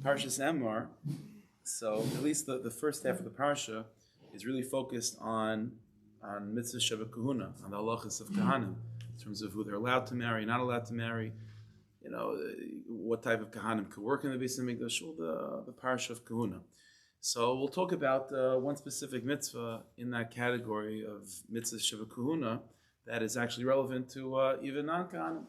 Parshas Emor, so at least the first half of the parsha is really focused on mitzvah sheba kahuna, on the halachas of kahanim, in terms of who they're allowed to marry, not allowed to marry, what type of kahanim could work in the Beis Hamikdash, all the parsha of kahuna. So we'll talk about one specific mitzvah in that category of mitzvah sheba kahuna that is actually relevant to even non-kahanim.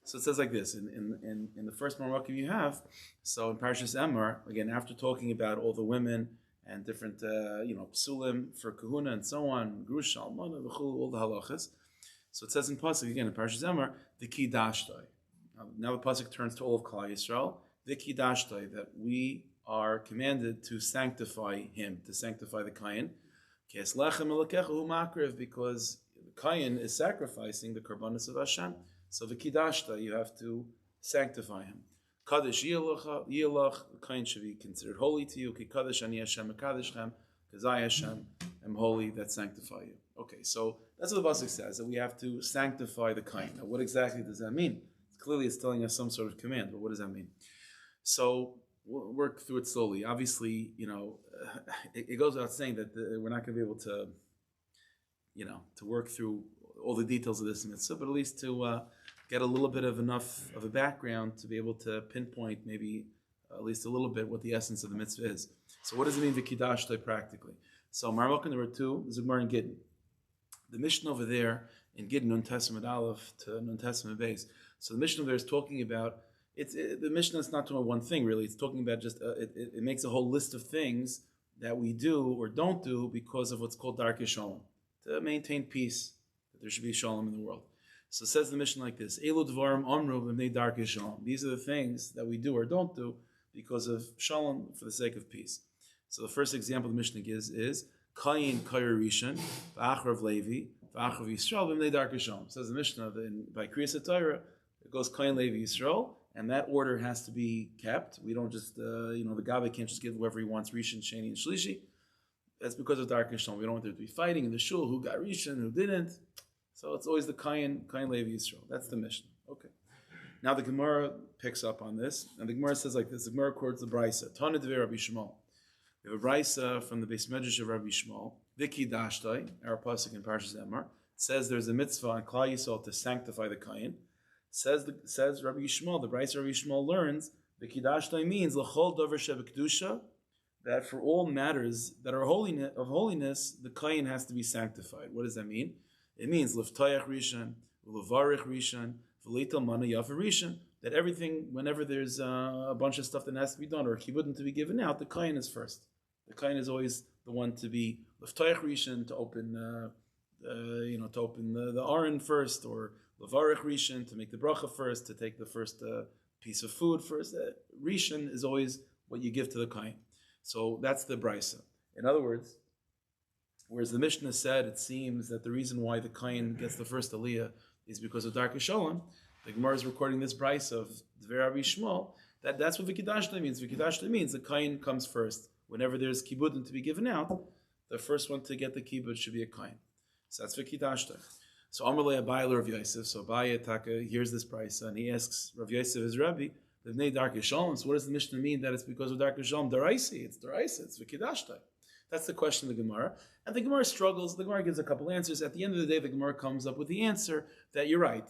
So it says like this, in the first Marakim you have, so in Parshas Emor, again, after talking about all the women and different, psulim for kahuna and so on, grush, almana, all the halachas. So it says in Pasuk, again, in Parshas Emor, the kidashtai. Now the Pasuk turns to all of Klal Yisrael, the kidashtai, that we are commanded to sanctify him, to sanctify the Cohen, because the Cohen is sacrificing the karbanos of Hashem. So the kidashta, you have to sanctify him. Kaddish yilach, the Cohen should be considered holy to you. Ki kaddish ani Hashem mekaddishem, because I Hashem am holy that sanctify you. Okay, so that's what the pasuk says, that we have to sanctify the Cohen. Now, what exactly does that mean? Clearly, it's telling us some sort of command, but what does that mean? So we'll work through it slowly. Obviously, it goes without saying that we're not going to be able to, to work through all the details of this mitzvah, but at least to get a little bit of enough of a background to be able to pinpoint maybe at least a little bit what the essence of the mitzvah is. So what does it mean v'kidashtai practically? So Marmok number 2 is a Gemara in Gittin. The Mishnah over there in Gittin, Nun Testament Aleph to Nun Testament Beis. So the Mishnah there is talking about, the Mishnah is not talking about one thing really, it's talking about just, it makes a whole list of things that we do or don't do because of what's called Darkei Shalom, to maintain peace, that there should be Shalom in the world. So it says the Mishnah like this, Elu Dvarim Amru B'nei Darkei Shalom. These are the things that we do or don't do because of Shalom, for the sake of peace. So the first example the Mishnah gives is, Kayin Kayer Rishon, V'achrav Levi, V'achrav Yisrael B'nei Darkei Shalom. It says the Mishnah that by Kriyas HaTorah, it goes Kayin Levi Yisrael, and that order has to be kept. We don't just, the Gabe can't just give whoever he wants Rishon, Sheni, and Shlishi. That's because of Darkei Shalom. We don't want there to be fighting in the shul, who got Rishon, who didn't. So it's always the Kayin Levi Yisrael. That's the Mishnah. Okay. Now the Gemara picks up on this, and the Gemara says like this. The Gemara quotes the Brisa. Tana Devei Rabbi Shmuel. We have a Brisa from the Beis Medrash of Rabbi Shmuel. Viki Dashtai, our pasuk in Parshas Emor, says there's a mitzvah on Klal Yisrael to sanctify the Kayin. Says Rabbi Shmuel, the Brisa Rabbi Shmuel learns Viki Dashtai means l'chol davar shebekdusha, that for all matters that are of holiness, the Kayin has to be sanctified. What does that mean? It means liftayach rishon, ulevarich rishon, v'leital mana yafa rishon. That everything, whenever there's a bunch of stuff that has to be done or a kibbutz to be given out, the Kohen is first. The Kohen is always the one to be liftayach rishon, to open, to open the aron first, or levarich rishon, to make the bracha first, to take the first piece of food first. Rishon is always what you give to the Kohen. So that's the brisa. In other words, whereas the Mishnah said, it seems that the reason why the Kohen gets the first aliyah is because of Darkei Shalom. The Gemara is recording this brisa of Devei Rabbi Shmuel. That's what v'kidashta means. V'kidashta means the Kohen comes first. Whenever there's kibbutz to be given out, the first one to get the kibbutz should be a Kohen. So that's v'kidashta. So Amalei Abai Rav Yosef. So Abai Taka hears this brisa and he asks Rav Yosef his Rabbi, B'nei Darkei Shalom. So what does the Mishnah mean that it's because of Darkei Shalom? Daraisi. It's daraisi. It's v'kidashta. That's the question of the Gemara. And the Gemara struggles. The Gemara gives a couple answers. At the end of the day, the Gemara comes up with the answer that you're right.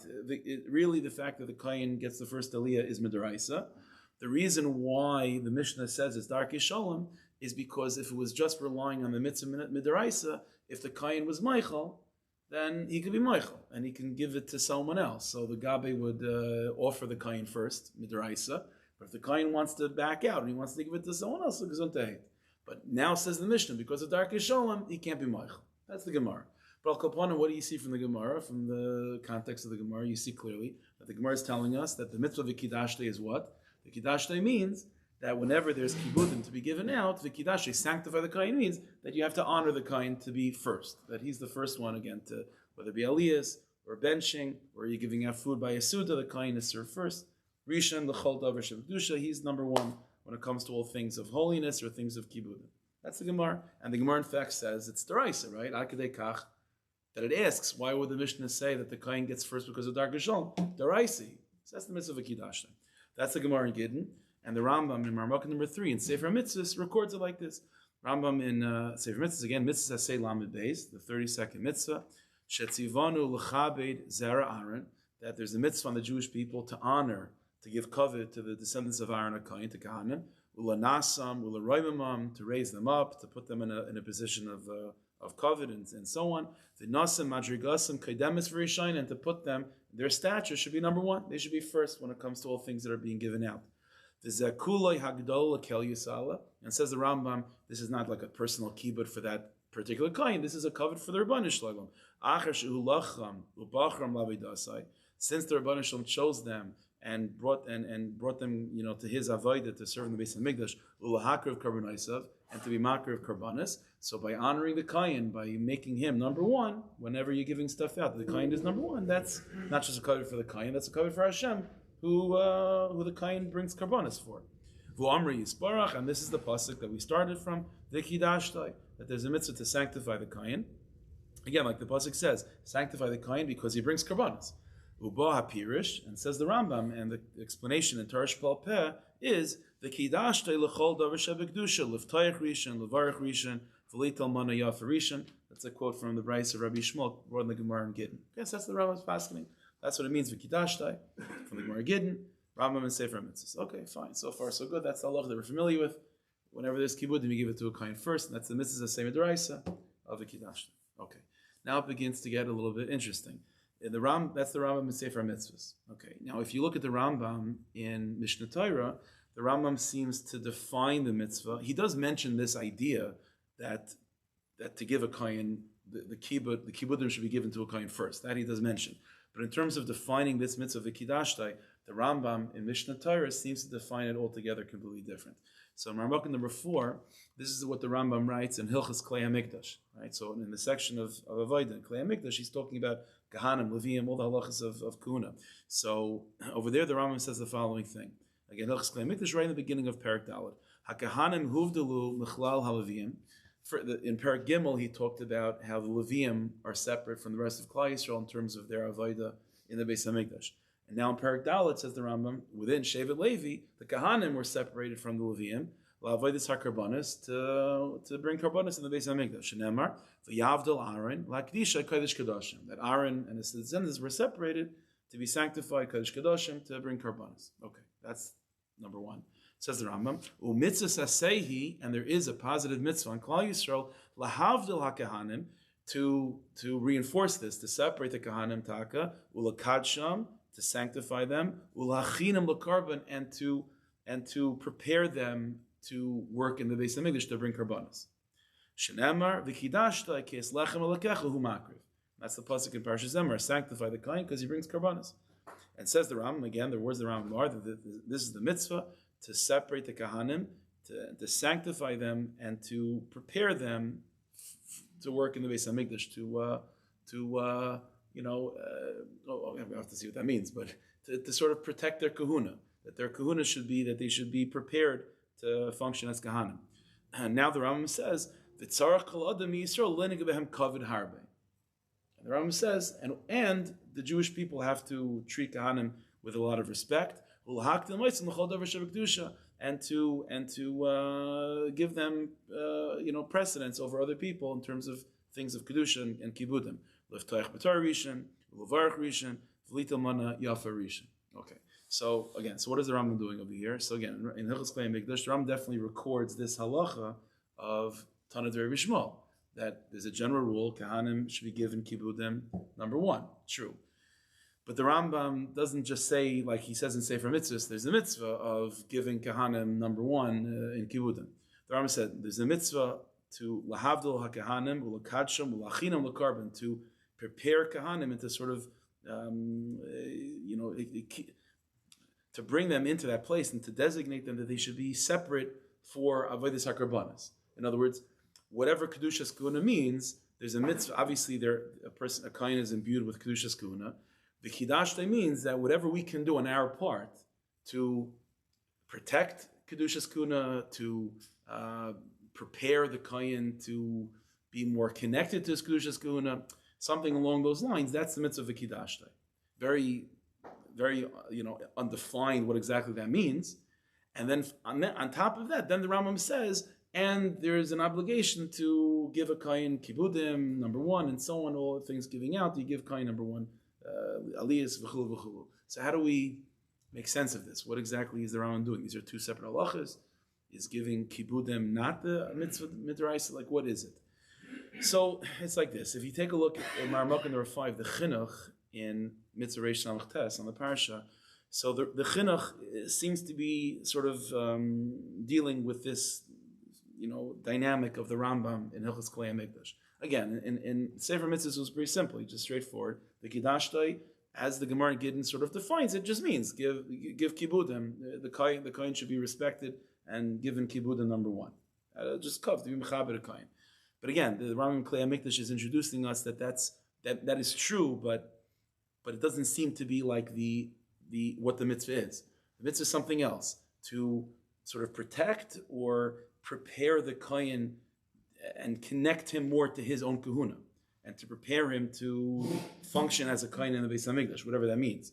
Really, the fact that the Kohen gets the first aliyah is midaraisa. The reason why the Mishnah says it's Darkei Shalom is because if it was just relying on the mitzvah midaraisa, if the Kohen was Michael, then he could be Michael, and he can give it to someone else. So the Gabe would offer the Kohen first, midaraisa. But if the Kohen wants to back out and he wants to give it to someone else, gesundheit. But now says the Mishnah, because of Darkei Shalom, he can't be Michael. That's the Gemara. But Al-Kapanim, what do you see from the Gemara? From the context of the Gemara, you see clearly that the Gemara is telling us that the mitzvah v'kidashte is what? The kidashte means that whenever there's kibbudim to be given out, the kidashte, sanctify the Kohen, means that you have to honor the Kohen to be first. That he's the first one, again, to whether it be aliyas, or benching, or you're giving out food by a suda, the Kohen is served first. Rishon, l'chol davar shebekdusha, he's number one when it comes to all things of holiness or things of kibbudim. That's the Gemara. And the Gemara, in fact, says it's deraisa, right? Akadei kach, that it asks, why would the Mishnah say that the Kohen gets first because of Darkei Shalom? Deraisa. So that's the mitzvah of Kiddush. That's the Gemara in Gittin. And the Rambam in Marmukah number 3 in Sefer Mitzvahs records it like this. Rambam in Sefer Mitzvahs, again, Mitzvahs Asay Lamed Beis, the 32nd Mitzvah, Shetzivanu l'chabed zera Aaron, that there's a mitzvah on the Jewish people to honor, to give kavod to the descendants of Aaron HaKohen, to Kahanim, ulanasam, ularoimamam, to raise them up, to put them in a position of kavod and so on. The nasam madrigasam kaidemis v'rishayin, and to put them, their stature should be number one. They should be first when it comes to all things that are being given out. The zekuloi hagdol kel yisala, and says the Rambam, this is not like a personal kibbut for that particular Kohen. This is a kavod for the Rebbeinu Shalom. Acher shehu lacham ubachram lavidasai. Since the Rebbeinu Shalom chose them and brought them, to his avodah to serve in the Beis Hamikdash, ulahakar of karbanaisav, and to be makar of karbanis. So by honoring the Kohen, by making him number one, whenever you're giving stuff out, the Kohen is number one. That's not just a kavod for the Kohen, that's a kavod for Hashem, who the Kohen brings karbanis for. V'amri yisbarach, and this is the pasuk that we started from, the kidashtai, that there's a mitzvah to sanctify the Kohen. Again, like the pasuk says, sanctify the Kohen because he brings karbanis. Uba hapirish, and says the Rambam, and the explanation in Tarish Pal Peh is the kidashtai l'chol davar shebekdusha l'vtayach rishon l'varach rishon v'leital mana yafa rishon. That's a quote from the Bryce of Rabbi Shmuel, brought in the Gemara in Gittin. Yes, that's the Rambam's fascinating. That's what it means v'kidashtai from the Gemara Gittin. Rambam and Sefer Mitzvahs. Okay, fine. So far, so good. That's the halacha that we're familiar with. Whenever there's kibbudim, you give it to a Kohen first, and that's the mitzvah same deraisa of the kiddush. Okay, now it begins to get a little bit interesting. That's the Rambam in Sefer Mitzvahs. Okay, now if you look at the Rambam in Mishnah Torah, the Rambam seems to define the mitzvah. He does mention this idea that to give a Kohen, the kibbudim should be given to a Kohen first. That he does mention. But in terms of defining this mitzvah of kiddushtai, the Rambam in Mishnah Torah seems to define it altogether completely different. So in Marmukah number 4, this is what the Rambam writes in Hilchas Klei HaMikdash. Right? So in the section of Avodah in Klei HaMikdash, he's talking about Kahanim, Leviim, all the halachas of Kuna. So over there, the Rambam says the following thing. Again, Hilchas Klei HaMikdash, right in the beginning of Perek Dalet. HaKahanim huvdalu michlal haLeviim. In Perek Gimel, he talked about how the Leviim are separate from the rest of Klal Yisrael in terms of their Avodah in the Beis HaMikdash. And now in Perek Dalet, says the Rambam, within Shevet Levi, the Kahanim were separated from the Leviim, la'avodas hakarbanis, to bring karbanis in the Beis HaMikdash. Shenemar, v'yavdil Aaron, la'kedisha kodesh kadoshim, that Aaron and his descendants were separated to be sanctified kodesh kadoshim, to bring karbanis. Okay, that's number one. Says the Rambam, u'mitzvah sasehi, and there is a positive mitzvah on Klal Yisrael, lahavdil hakahanim, to reinforce this, to separate the kahanim taka, ulakadsham, to sanctify them, ulachinam lakarban, and to prepare them to work in the Beis Hamikdash to bring karbanos. Shenemar v'kidashta kes lechem alakecha hu makriv. That's the pasuk in Parashas Zemar. Sanctify the Kohen because he brings karbanos. And says the Rambam again. The words of the Rambam are that this is the mitzvah to separate the kahanim, to sanctify them, and to prepare them to work in the Beis Hamikdash I have to see what that means, but to sort of protect their kahuna, that their kahuna should be, that they should be prepared to function as kahanim. And now the Rambam says, "V'tzarach kol adam Yisrael lenig behem kavod harbe." And the Rambam says, and the Jewish people have to treat kahanim with a lot of respect, and to give them precedence over other people in terms of things of kedusha and kibudim. L'ftayach b'Torah rishon, l'varach rishon, v'lital mana yafa rishon. Okay. So what is the Rambam doing over here? So again, in Hilchos Klei HaMikdash, the Rambam definitely records this halacha of Tanad Rabbi Shmuel, that there's a general rule, kahanim should be given kibudim number one. True. But the Rambam doesn't just say, like he says in Sefer Mitzvahs, there's a mitzvah of giving kahanim number one in kibudim. The Rambam said there's a mitzvah to lahavdil hakahanim, ulakadsham, ulachinam lakarban, to prepare kahanim into sort of, to bring them into that place and to designate them that they should be separate for avodas hakarbanas. In other words, whatever kedushas kuna means, there's a mitzvah. Obviously, a kohen is imbued with kedushas kuna. The kiddush means that whatever we can do on our part to protect kedushas kuna, to prepare the kohen to be more connected to his kedushas kuna, something along those lines, that's the mitzvah of the kiddush. Very, very, undefined what exactly that means. And then on top of that, then the Rambam says, and there's an obligation to give a Cohen kibudim, number one, and so on, all the things giving out, you give Cohen number one, aliyas, v'chulu, v'chulu. So how do we make sense of this? What exactly is the Rambam doing? These are two separate halachas. Is giving kibudim not the mitzvah midrash? Like, what is it? So it's like this. If you take a look at Marmuk number 5, the chinuch in mitzvah reish samach tes on the parsha, so the chinuch seems to be sort of dealing with this, dynamic of the Rambam in Hilchos Klei HaMikdash. Again, in Sefer Mitzvahs it was pretty simple, just straightforward. The Kidashtai, as the Gemara Gittin sort of defines it, just means give kibudim. The kohen should be respected and given kibudim number one. Just kav to be mechaber a kohen. But again, the Rambam Klei HaMikdash is introducing us that is true, but it doesn't seem to be like the what the mitzvah is. The mitzvah is something else, to sort of protect or prepare the kohen and connect him more to his own kahuna, and to prepare him to function as a kohen in the Beis HaMikdash, whatever that means.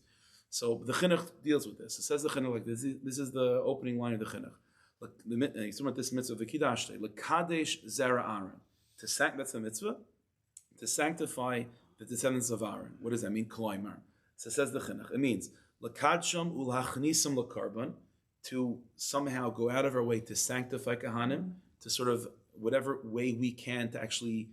So the chinuch deals with this. It says the chinuch like this. This is the opening line of the chinuch. He's talking about this mitzvah of the kiddush, l'kadesh zera Aaron. That's the mitzvah, to sanctify the descendants of Aaron. What does that mean? Kolaimar. So it says the chinuch. It means l'kadsham ulachnisam l'karban, to somehow go out of our way to sanctify kahanim, to sort of whatever way we can to actually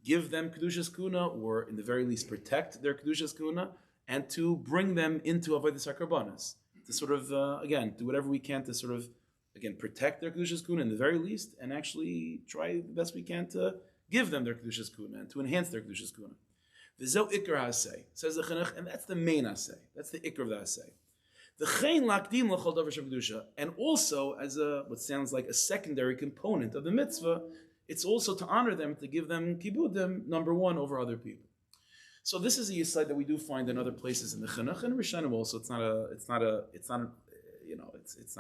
give them kedushas kuna, or in the very least protect their kedushas kuna, and to bring them into avodas hakarbanos, to sort of again do whatever we can to sort of protect their kedushas kuna in the very least, and actually try the best we can to give them their kedushas kuna and to enhance their kedushas kuna. V'zeu ikar hasei, says the chinuch, and that's the main hasei. That's the ikar of the hasei. The chein lakdim l'chol davar sheb'kedusha, and also as what sounds like a secondary component of the mitzvah, it's also to honor them, to give them kibudim number one over other people. So this is a yesod that we do find in other places in the chinuch and Rishonim also. It's not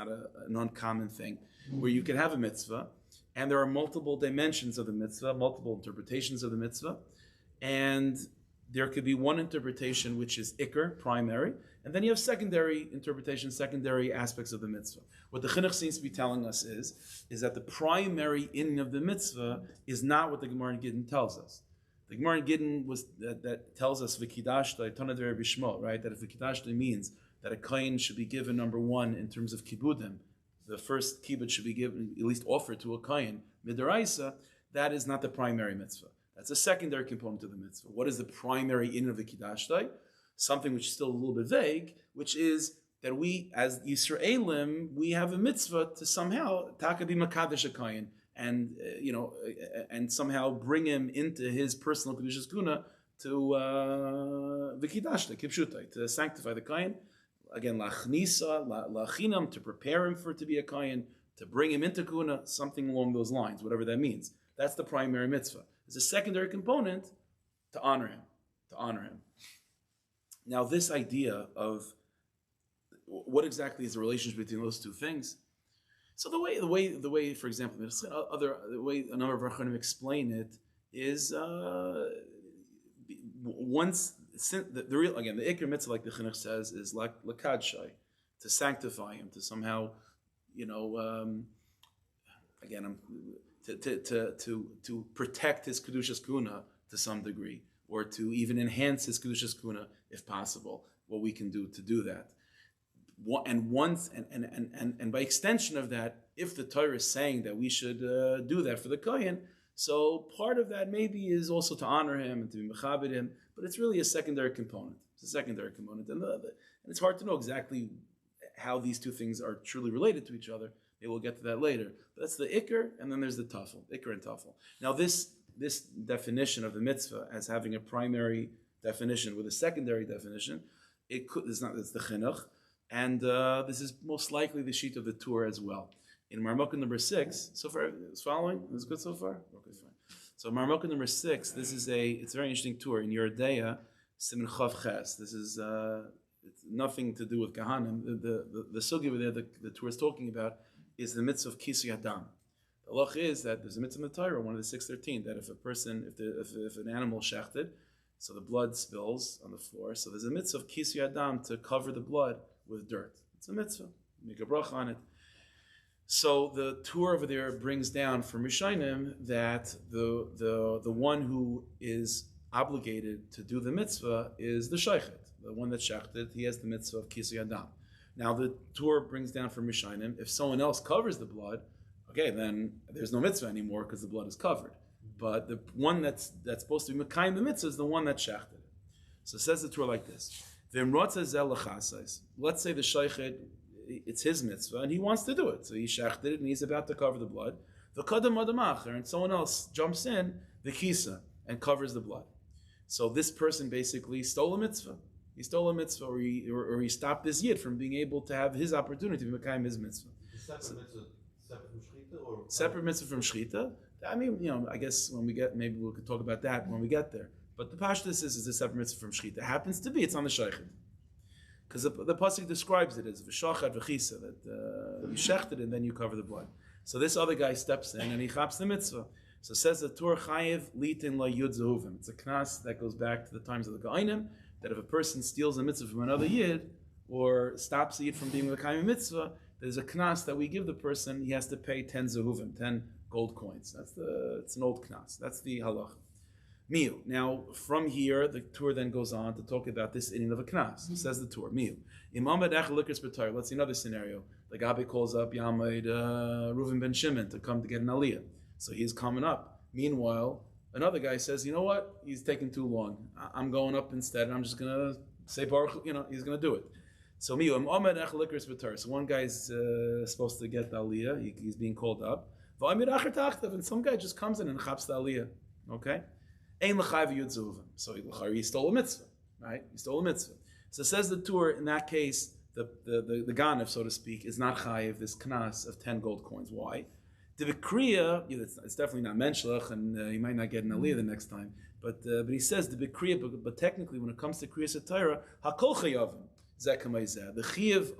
an uncommon thing where you can have a mitzvah and there are multiple dimensions of the mitzvah, multiple interpretations of the mitzvah, and there could be one interpretation which is ikar, primary, and then you have secondary interpretation, secondary aspects of the mitzvah. What the chinuch seems to be telling us is that the primary inning of the mitzvah is not what the Gemara in Gittin tells us. The Gemara in Gittin that tells us v'kidashta tonadver b'shmo, right? That if v'kidashta means that a kohen should be given number one in terms of kibudim, the first kibbut should be given, at least offered to a kohen midaraisa. That is not the primary mitzvah. That's a secondary component of the mitzvah. What is the primary inning of the kidashtai? Something which is still a little bit vague, which is that we, as Yisraelim, we have a mitzvah to somehow taka be makadesh a kohen, and and somehow bring him into his personal kedushas kuna to v'kidashta kipshutai, to sanctify the kohen. Again, lachnisa, lachinam, to prepare him for it to be a kohen, to bring him into kuna, something along those lines, whatever that means. That's the primary mitzvah. There's a secondary component to honor him. Now, this idea of what exactly is the relationship between those two things? So the way, for example, the way a number of Rachanim explain it is once the real, again, the ikar mitzvah, like the chinuch says, is like l'kadshai, to sanctify him, to somehow, to protect his kedushas kuna to some degree, or to even enhance his kedushas kuna if possible. What we can do to do that, and by extension of that, if the Torah is saying that we should do that for the kohen, so part of that maybe is also to honor him and to be mechabed him, but it's really a secondary component. It's a secondary component, and it's hard to know exactly how these two things are truly related to each other. Maybe we'll get to that later. But that's the ikar, and then there's the tafel, ikar and tafel. Now this definition of the mitzvah as having a primary definition with a secondary definition, it's the chinuch, and this is most likely the sheet of the Torah as well. In Marmukah number 6, so far it's following. Is it good so far? Okay, fine. So Marmukah number 6, it's a very interesting tour in Yeridea, Siman Chav Ches. This is it's nothing to do with Kahanim. The sugi over there the tour is talking about is the mitzvah of Kisui Adam. The halach is that there's a mitzvah in the Torah, one of the 613, that if a person, if an animal shechted, so the blood spills on the floor, so there's a mitzvah of Kisui Adam to cover the blood with dirt. It's a mitzvah. Make a bracha on it. So the tour over there brings down from Rishonim that the one who is obligated to do the mitzvah is the sheichet, the one that shechted. He has the mitzvah of kisei adam. Now the tour brings down from Rishonim, if someone else covers the blood, okay, then there's no mitzvah anymore because the blood is covered. But the one that's supposed to be mekayim the mitzvah is the one that shechted. So it says the tour like this: let's say the sheichet, it's his mitzvah and he wants to do it, so he shechted it and he's about to cover the blood. The kadam adamacher, and someone else jumps in the kisa and covers the blood. So this person basically stole a mitzvah. He stole a mitzvah, or he stopped this yid from being able to have his opportunity to become his mitzvah. Separate mitzvah, separate from shchita, or separate mitzvah from shchita. I mean, I guess when we get, maybe we could talk about that when we get there. But the pashtus is a separate mitzvah from shchita. It happens to be, it's on the sheichet. Because the pasuk describes it as v'shachat v'chisa, that you shechted and then you cover the blood. So this other guy steps in and he chaps the mitzvah. So it says the Tur chayev litin la yud zehuvim. It's a knas that goes back to the times of the Geonim, that if a person steals a mitzvah from another yid or stops the yid from being a mitzvah, there's a knas that we give the person. He has to pay 10 zehuvim, 10 gold coins. It's an old knas. That's the halacha. Miu. Now, from here, the Tur then goes on to talk about this inning of a knas. Says the Tur. Miu. Let's see another scenario. The Gabi calls up Yamaid Reuven ben Shimon to come to get an aliyah. So he's coming up. Meanwhile, another guy says, you know what? He's taking too long. I'm going up instead, and I'm just going to say Baruch, he's going to do it. So so one guy's supposed to get the aliyah. He's being called up. And some guy just comes in and chaps the aliyah. Okay? So he stole a mitzvah, right? He stole a mitzvah. So says the Tur, in that case, the ganef, so to speak, is not chayiv, this knas of 10 gold coins. Why? The Bikriya, it's definitely not menschlich, and he might not get an aliyah the next time. But he says the Bikriya, but technically when it comes to Kriya Satira, hakol chayavim, zekamayzeh. The chiyav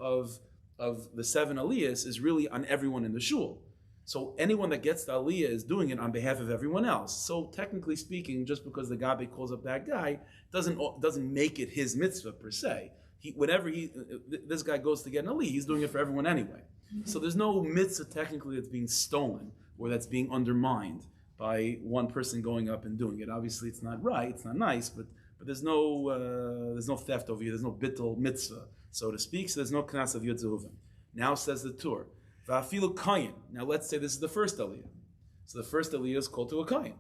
of the 7 aliyahs is really on everyone in the shul. So anyone that gets the aliyah is doing it on behalf of everyone else. So technically speaking, just because the Gabi calls up that guy, doesn't make it his mitzvah per se. This guy goes to get an aliyah, he's doing it for everyone anyway. So there's no mitzvah technically that's being stolen or that's being undermined by one person going up and doing it. Obviously, it's not right, it's not nice, but there's no theft over here. There's no bittul mitzvah, so to speak. So there's no knas of yud zehuvim. Now says the Tur, va'afilu Cohen. Now let's say this is the first aliyah. So the first aliyah is called to a Cohen,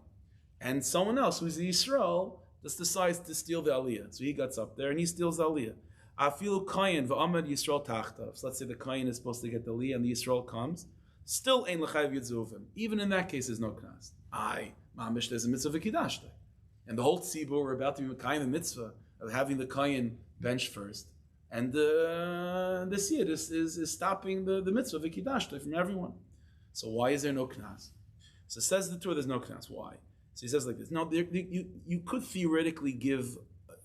and someone else who's the Yisrael just decides to steal the aliyah. So he gets up there and he steals the aliyah. Afilu Cohen v'amad Yisrael tachtav. So let's say the Cohen is supposed to get the aliyah and the Yisrael comes. Still ain't l'chayiv yud zehuvim. Even in that case, there's no knas. Mamish, there's a mitzvah v'kidashta. And the whole tzibur, we're about to be mekayim the mitzvah of having the Cohen bench first. And the Siyad is stopping the mitzvah v'kidashta from everyone. So why is there no knas? So says the Torah, there's no knas. Why? So he says like this. Now, you could theoretically give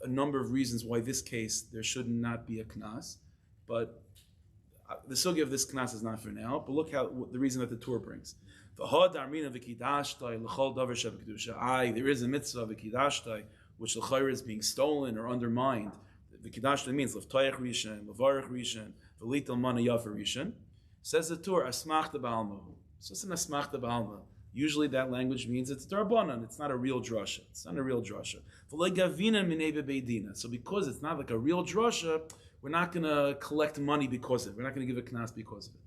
a number of reasons why this case there should not be a knas, but the sugya of this knas is not for now. But look how the reason that the Torah brings. There is a mitzvah v'kidashtai which the is being stolen or undermined. V'kidashtai means l'ftayach rishon, l'varach rishon, v'lital mana yafer rishon. Says the Torah, asmachta ba'alma. So it's an asmachta ba'alma. Usually that language means it's darbanan. It's not a real drasha. It's not a real drasha. So because it's not like a real drasha, we're not going to collect money because of it. We're not going to give a knas because of it.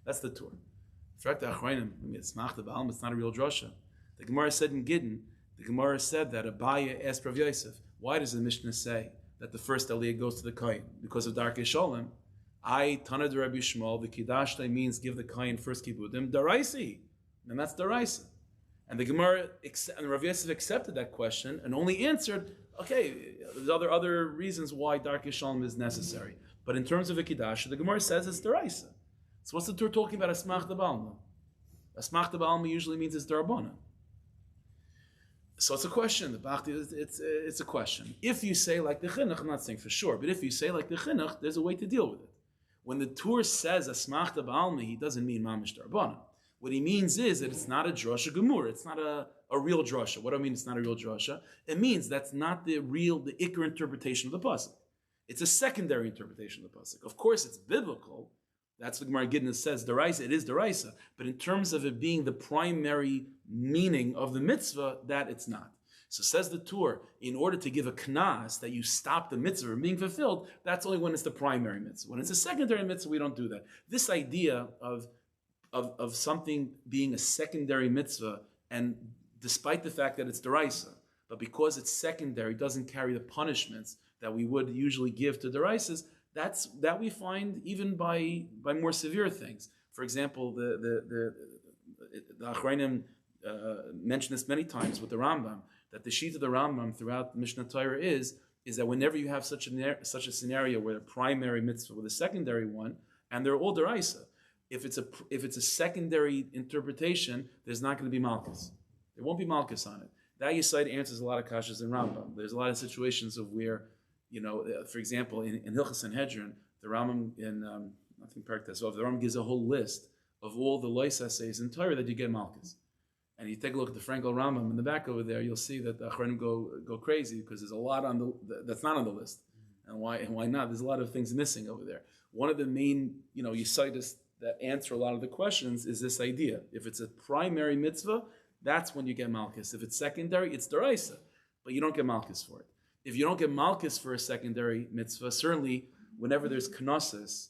That's the Torah. It's not a real drasha. The Gemara said in Gidden, the Gemara said that Abaya asked Rav Yosef, why does the Mishnah say that the first aliyah goes to the Kohen? Because of Darkei Shalom. Tana de Rabbi Shmuel, the Kidashtai means give the Kohen first kibudim, Daraisi. And that's Daraisa. And the Gemara and Rav Yosef accepted that question and only answered, okay, there's other reasons why Darkei Shalom is necessary. But in terms of a Kiddush, the Gemara says it's Daraisa. So what's the Torah talking about Asmach de Ba'alma? Asmach de Ba'alma usually means it's Darabana. So it's a question. It's a question. If you say like the Chinuch, I'm not saying for sure, but if you say like the Chinuch, there's a way to deal with it. When the Torah says Asmach de Ba'alma, he doesn't mean Mamish Darabana. What he means is that it's not a drasha gemur. It's not a real drasha. What do I mean it's not a real drasha? It means that's not the ikar interpretation of the pasuk. It's a secondary interpretation of the pasuk. Of course, it's biblical, That's what Gemara Gidna says. Deraisa, it is deraisa. But in terms of it being the primary meaning of the mitzvah, that it's not. So says the Tur, in order to give a knas that you stop the mitzvah from being fulfilled, that's only when it's the primary mitzvah. When it's a secondary mitzvah, we don't do that. This idea of something being a secondary mitzvah, and despite the fact that it's deraisa, but because it's secondary, doesn't carry the punishments that we would usually give to deraisas, that we find even by more severe things. For example, the Achrayim mentioned this many times with the Rambam, that the sheet of the Rambam throughout the Mishnah Torah is that whenever you have such a scenario where a primary mitzvah with a secondary one, and they're all deraisa, if it's a secondary interpretation, there's not going to be malchus. There won't be malchus on it. That Yesod answers a lot of kashas in Rambam. There's a lot of situations of where, for example, in Hilchas Sanhedrin, the Rambam in I think Parak Tesvav, the Rambam gives a whole list of all the lois essays in Torah that you get malchus. And you take a look at the Frankel Rambam in the back over there, you'll see that the Achronim go crazy because there's a lot on that's not on the list. And why not? There's a lot of things missing over there. One of the main, Yesodis that answer a lot of the questions is this idea. If it's a primary mitzvah, that's when you get malchus. If it's secondary, it's deraisa, but you don't get malchus for it. If you don't get malchus for a secondary mitzvah, certainly whenever there's knossos,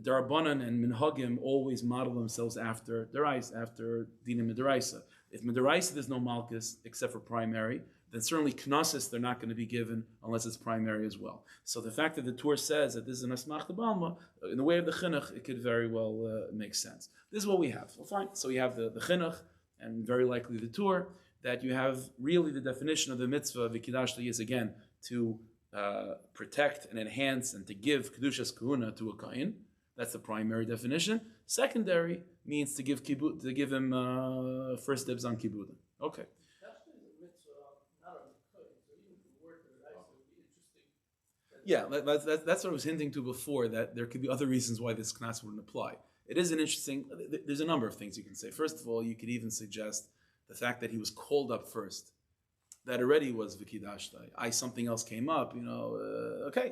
Darabanan and Minhagim always model themselves after deraisa, after dinim midaraisa. If midaraisa there's no malchus except for primary, then certainly knossos they're not going to be given unless it's primary as well. So the fact that the Torah says that this is an asmach balma, in the way of the chinuch, it could very well make sense. This is what we have. Well, fine. So you have the chinuch, and very likely the Torah, that you have really the definition of the mitzvah, v'kidashta, is again to protect and enhance and to give kedushas kahuna to a Cohen. That's the primary definition. Secondary means to give him first dibs on kibbutz. Okay. Yeah, that's what I was hinting to before, that there could be other reasons why this knas wouldn't apply. It is an interesting, there's a number of things you can say. First of all, you could even suggest the fact that he was called up first. That already was v'kidashtai. Something else came up,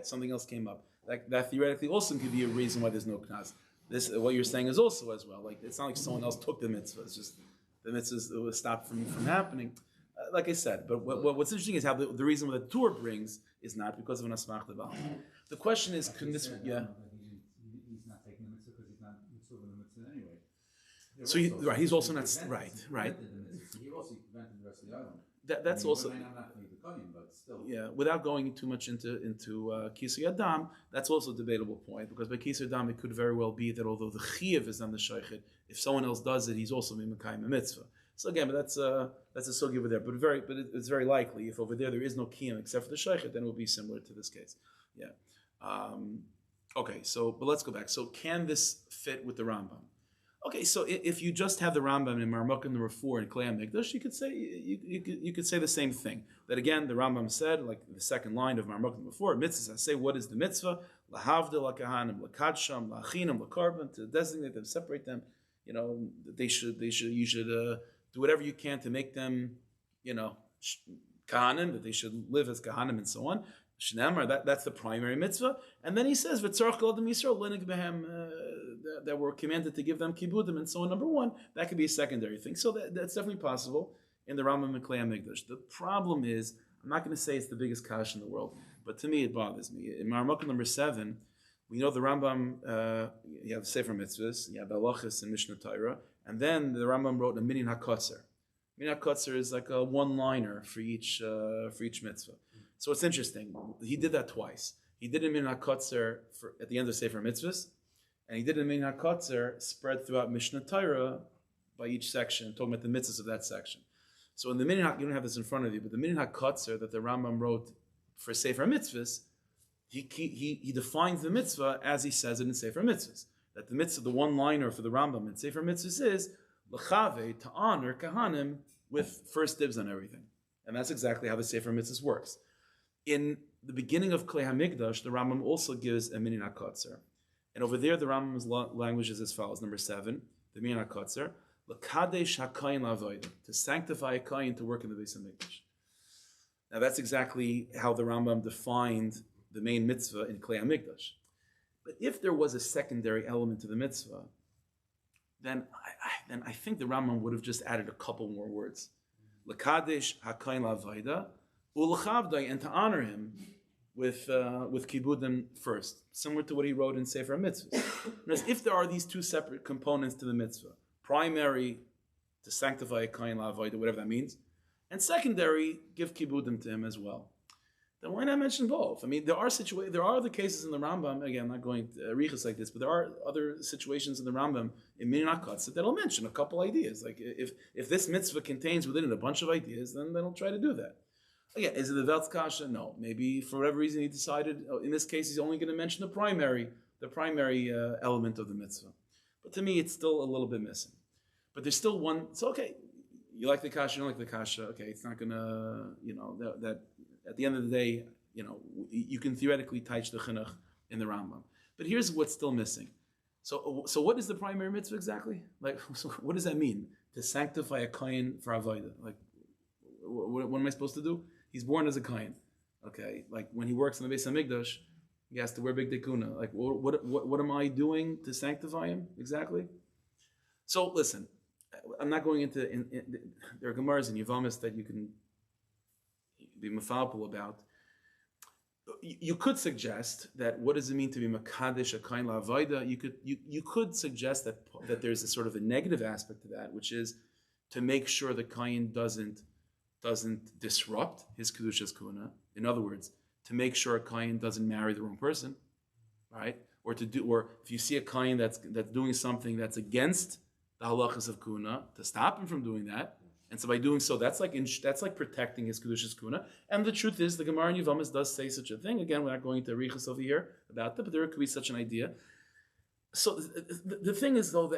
something else came up. That theoretically also could be a reason why there's no knas. This, what you're saying is also as well. Like, it's not like someone else took the mitzvah. It's just the mitzvah was stopped from happening. Like I said, but what's interesting is how the reason why the Torah brings is not because of an asmach leval. The question is, can this, yeah? He's not taking the mitzvah because he's not mitzvah the mitzvah anyway. So he's also not right. He also prevented the rest of the island. That's also, but still. Yeah, without going too much into Kisui Adam, that's also a debatable point, because by Kisui Adam it could very well be that although the Chiyuv is on the Shaykhid, if someone else does it, he's also Mimekayim a mitzvah. So again, but that's a sugi over there. But it's very likely if over there is no kiyum except for the shaykhid, then it will be similar to this case. Yeah. Okay. So, but let's go back. So, can this fit with the Rambam? Okay. So, if you just have the Rambam in Marmukah number 4 in Klei HaMikdash, you could say you could say the same thing. That again, the Rambam said, like the second line of Marmukah number 4, mitzvahs. Say what is the mitzvah? Lahavdil lakahanim lakadsham lachinim lakarban, to designate them, separate them. You should do whatever you can to make them, kahanim, that they should live as kahanim and so on. Shneimar, that's the primary mitzvah. And then he says, v'tzarach kol adam Yisrael lenig behem, that we're commanded to give them kibudim and so on. Number 1, that could be a secondary thing. So that's definitely possible in the Rambam and Klei HaMikdash. The problem is, I'm not going to say it's the biggest kash in the world, but to me it bothers me. In Marmukah number 7, we know the Rambam, you have Sefer Mitzvahs, you have Halachos and Mishnah Torah, and then the Rambam wrote a Minyan HaKotzer. Minyan HaKotzer is like a one-liner for each mitzvah. So it's interesting. He did that twice. He did a Minyan HaKotzer at the end of Sefer Mitzvahs, and he did a Minyan HaKotzer spread throughout Mishnah Torah by each section, talking about the mitzvahs of that section. So in the Minyan, you don't have this in front of you, but the Minyan HaKotzer that the Rambam wrote for Sefer Mitzvahs, he defines the mitzvah as he says it in Sefer Mitzvahs. That the mitzvah, the one-liner for the Rambam in Sefer Mitzvahs is l'chave, to honor kahanim with first dibs on everything. And that's exactly how the Sefer Mitzvahs works. In the beginning of Klei HaMikdash, the Rambam also gives a Minyan HaKotzer. And over there, the Rambam's language is as follows. Number 7, the Minyan HaKotzer, l'kadesh hakayin la'avodah, to sanctify a kayin to work in the Beis HaMikdash. Now that's exactly how the Rambam defined the main mitzvah in Klei HaMikdash. But if there was a secondary element to the mitzvah, then I think the Rambam would have just added a couple more words. L'kadesh hakayin la'avayda, u'l'chavdai, and to honor him with kibudim first, similar to what he wrote in Sefer Mitzvahs. Whereas if there are these two separate components to the mitzvah, primary to sanctify a kain la'avayda, whatever that means, and secondary, give kibudim to him as well, then why not mention both? I mean, there are other cases in the Rambam, again, I'm not going to riches like this, but there are other situations in the Rambam, in Minyan HaKatzah, that'll mention a couple ideas. Like, if this mitzvah contains within it a bunch of ideas, then they'll try to do that. Again, is it the Velt's Kasha? No. Maybe for whatever reason he decided, in this case, he's only going to mention the primary element of the mitzvah. But to me, it's still a little bit missing. But there's still one, so okay, you like the Kasha, you don't like the Kasha, okay, it's not going to, that at the end of the day, you can theoretically teach the chinuch in the Rambam. But here's what's still missing. So what is the primary mitzvah exactly? Like, so what does that mean? To sanctify a kohen for avodah? Like, what am I supposed to do? He's born as a kohen. Okay, like when he works in the Beis Hamikdash, he has to wear big tekuna. Like, what am I doing to sanctify him exactly? So listen, I'm not going into. There are gemaras and Yavamis that you can be mafalpul about. You could suggest that what does it mean to be makadesh a kain la'avayda? You could suggest that there's a sort of a negative aspect to that, which is to make sure the kain doesn't disrupt his kedushas kuna. In other words, to make sure a kain doesn't marry the wrong person, right? Or if you see a kain that's doing something that's against the halachas of kuna, to stop him from doing that. And so by doing so, that's like protecting his kedushas kuna. And the truth is, the Gemara in Yevamos does say such a thing. Again, we're not going to riches over here about that, but there could be such an idea. So the thing is, though,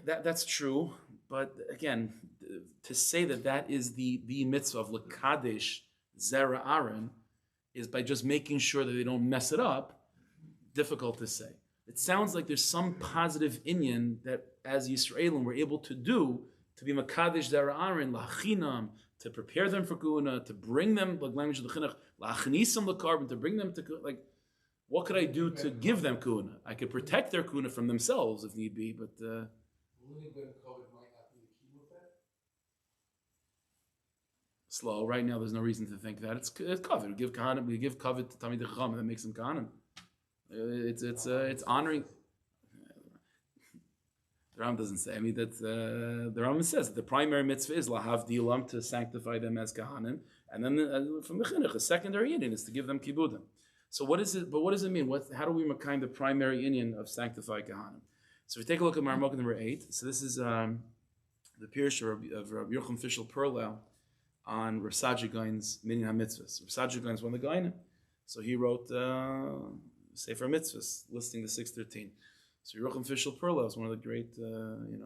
that's true. But again, to say that is the mitzvah of lekadesh zera Aaron is by just making sure that they don't mess it up. Difficult to say. It sounds like there's some positive inyan that as Yisraelim we're able to do, to be makadesh zera Aaron, lachinam, to prepare them for kuna, to bring them, like language of the chinuch, lachnisam lekarbon, to bring them to, like, what could I do to give them kuna? I could protect their kuna from themselves if need be, but slow. Right now, there's no reason to think that it's covered. We give covet to Tamid Chacham, that makes them kahanim. It's honoring. The Ram doesn't say. I mean, that the Ram says that the primary mitzvah is lahav dilam, to sanctify them as kahanim, and then from the chinuch, a secondary inyan is to give them kibudim. So what is it? But what does it mean? How do we make the primary inyan of sanctify kahanim? So if we take a look at Marmok number 8. So this is the Pirush of Rabbi Yochanan Fishel Perlau on Rav Saji Gaon's Minyan HaMitzvahs. Rav Saji Gaon is one of the Gaonim. So he wrote Sefer Mitzvahs, listing the 613. So Yochanan Fishel Perlau is one of the great, in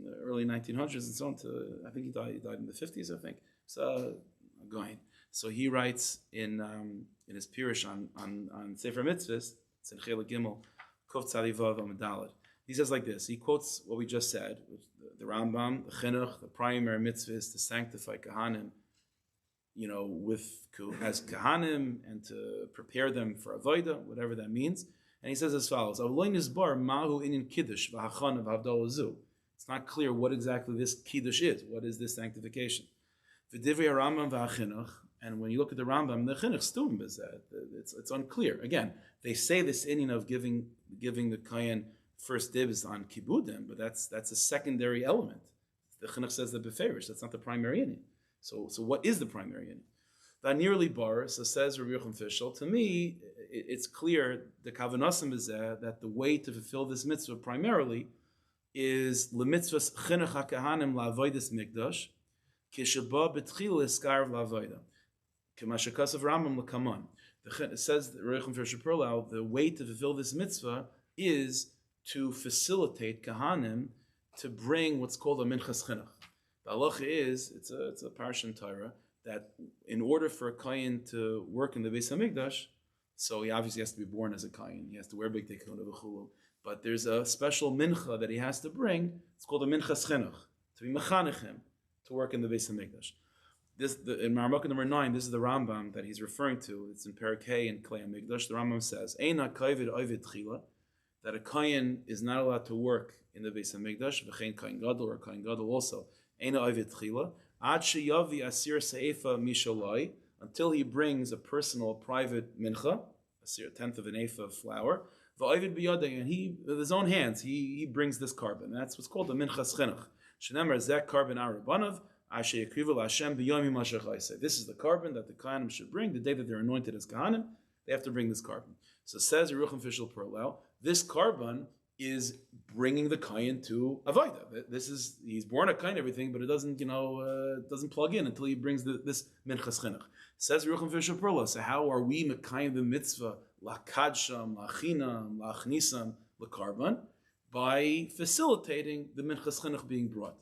the early 1900s and so on. I think he died in the 50s. I think so. Gaon. So he writes in his Pirush on Sefer Mitzvahs. It's in Chelik Gimel, Kuf Tzadivav Amadalad. He says like this. He quotes what we just said. The Rambam, the Chinuch, the primary mitzvah is to sanctify Kahanim, as Kahanim, and to prepare them for Avodah, whatever that means. And he says as follows: it's not clear what exactly this Kiddush is. What is this sanctification? And when you look at the Rambam, the Chinuch stum bezeh, it's unclear. Again, they say this inyan of giving the Kohen first dibs on kibudim, but that's a secondary element. The Chinuch says that beferish, that's not the primary inyan. So what is the primary inyan? That nearly bar, so says Rabbi Yochanan Fishel, to me, it's clear the kavanasim is that the way to fulfill this mitzvah primarily is lemitzvahs chinuch hakahanim la'avodas mikdash kishaba betchil eskarv la'avoda k'mashakasav Rambam l'kaman. It says Rabbi Yochanan Fishel Perlau, the way to fulfill this mitzvah is to facilitate kahanim to bring what's called a minchas chinuch. The halacha is it's a parsha Torah that in order for a kohen to work in the Beis Hamikdash, so he obviously has to be born as a kohen. He has to wear big tekuna v'chulu. But there's a special mincha that he has to bring. It's called a minchas chinuch, to be mechanech him to work in the Beis Hamikdash. In Maramaka number 9, this is the Rambam that he's referring to. It's in Parakeh and Klei HaMikdash. The Rambam says, Eina kaivid ovid tchila, that a Kohen is not allowed to work in the Beis HaMikdash, v'chein Kohen Gadol, or Kohen Gadol also, Eina ovid tchila, ad sheyavi asir se'efa mishalai, until he brings a personal, private mincha, a tenth of an ephah of flour, v'ovid biyadei, and he, with his own hands, he brings this carbon. That's what's called the minchas chinuch. Shenemar zek carbon arabanav, this is the carbon that the Kohanim should bring the day that they're anointed as Kohanim. They have to bring this carbon. So says Yerucham Fishel Perlau, this carbon is bringing the Kohen to Avodah. He's born a Kohen, everything, but it doesn't, doesn't plug in until he brings this Minchas Chinuch. Says Yerucham Fishel Perlau, so how are we Mekayim the mitzvah lakadsham, lachinam, lachnisam, the by facilitating the Minchas Chinuch being brought.